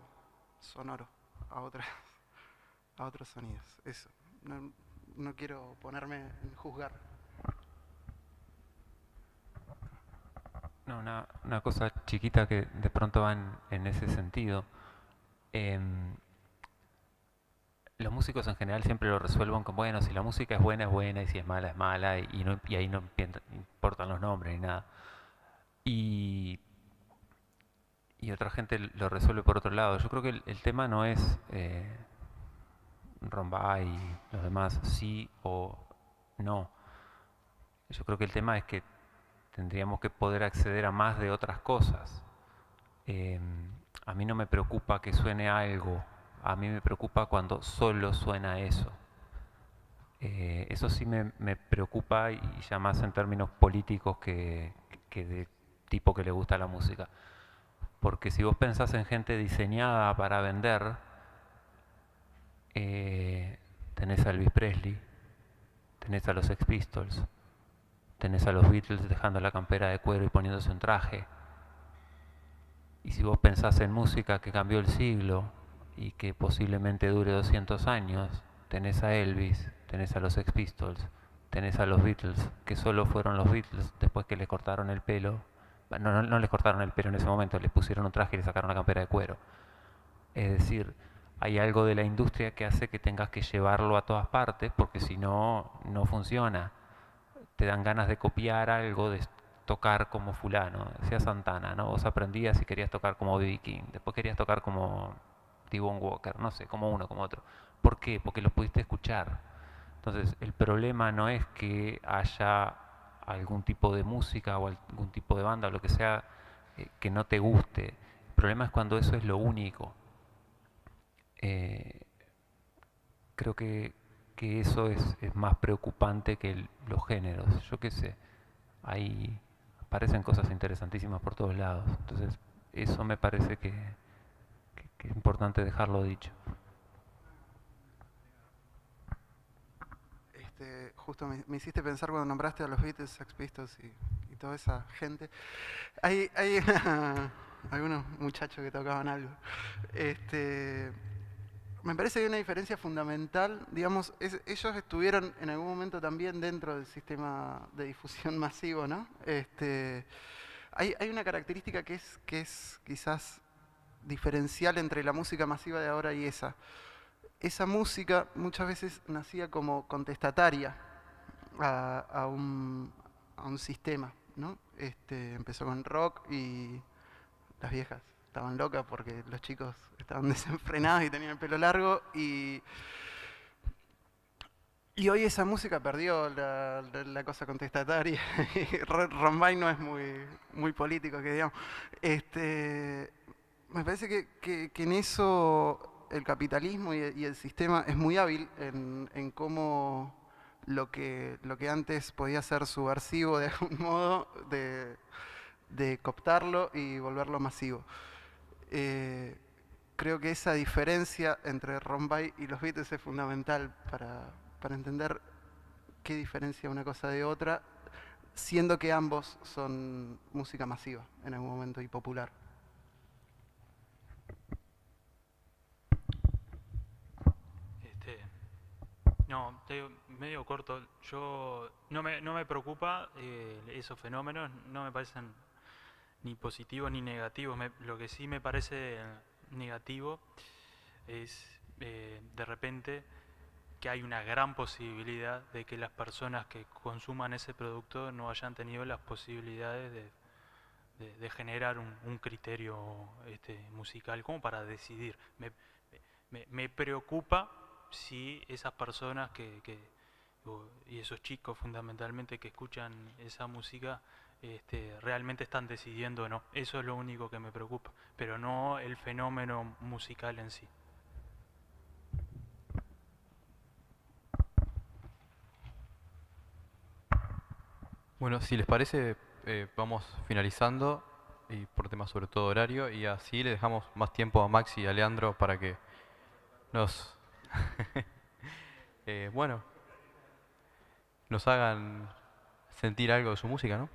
Speaker 4: sonoro a otros sonidos. Eso. No quiero ponerme en juzgar.
Speaker 2: No, una cosa chiquita que de pronto va en ese sentido. Los músicos en general siempre lo resuelven con, bueno, si la música es buena, y si es mala, y ahí no importan los nombres ni nada. Y, y otra gente lo resuelve por otro lado. Yo creo que el tema no es Rombay y los demás sí o no. Yo creo que el tema es que tendríamos que poder acceder a más de otras cosas. A mí no me preocupa que suene algo, a mí me preocupa cuando solo suena eso. Eso sí me preocupa, y ya más en términos políticos que de tipo que le gusta la música. Porque si vos pensás en gente diseñada para vender, tenés a Elvis Presley, tenés a los Sex Pistols, tenés a los Beatles dejando la campera de cuero y poniéndose un traje. Y si vos pensás en música que cambió el siglo y que posiblemente dure 200 años, tenés a Elvis, tenés a los Sex Pistols, tenés a los Beatles, que solo fueron los Beatles después que les cortaron el pelo. No les cortaron el pelo en ese momento, les pusieron un traje y les sacaron la campera de cuero. Es decir, hay algo de la industria que hace que tengas que llevarlo a todas partes, porque si no, no funciona. Te dan ganas de copiar algo, de tocar como fulano, decía Santana, ¿no? Vos aprendías y querías tocar como B.B. King, después querías tocar como T-Bone Walker, no sé, como uno, como otro. ¿Por qué? Porque lo pudiste escuchar. Entonces, el problema no es que haya algún tipo de música o algún tipo de banda o lo que sea que no te guste. El problema es cuando eso es lo único. Creo que eso es más preocupante que los géneros. Yo qué sé, ahí aparecen cosas interesantísimas por todos lados. Entonces, eso me parece que es importante dejarlo dicho.
Speaker 4: Justo me hiciste pensar cuando nombraste a los Beatles, Sex Pistols y toda esa gente. Hay algunos muchachos que tocaban algo. Me parece que hay una diferencia fundamental. Digamos, ellos estuvieron en algún momento también dentro del sistema de difusión masivo, ¿no? Hay una característica que es quizás diferencial entre la música masiva de ahora y esa. Esa música muchas veces nacía como contestataria a un sistema, ¿no? Empezó con rock y las viejas estaban locas porque los chicos estaban desenfrenados y tenían el pelo largo y hoy esa música perdió la cosa contestataria. Rombay no es muy político, que digamos. Me parece que en eso el capitalismo y el sistema es muy hábil en cómo lo que antes podía ser subversivo de algún modo, de cooptarlo y volverlo masivo. Creo que esa diferencia entre Rombay y los Beatles es fundamental para entender qué diferencia una cosa de otra, siendo que ambos son música masiva en algún momento y popular.
Speaker 3: No, te digo, medio corto. Yo no me preocupa esos fenómenos, no me parecen ni positivos ni negativos. Lo que sí me parece negativo es de repente que hay una gran posibilidad de que las personas que consuman ese producto no hayan tenido las posibilidades de generar un criterio musical como para decidir. Me preocupa si esas personas y esos chicos fundamentalmente que escuchan esa música realmente están decidiendo o no. Eso es lo único que me preocupa, pero no el fenómeno musical en sí.
Speaker 1: Bueno, si les parece, vamos finalizando, y por temas sobre todo horario, y así le dejamos más tiempo a Maxi y a Leandro para que nos nos hagan sentir algo de su música, ¿no?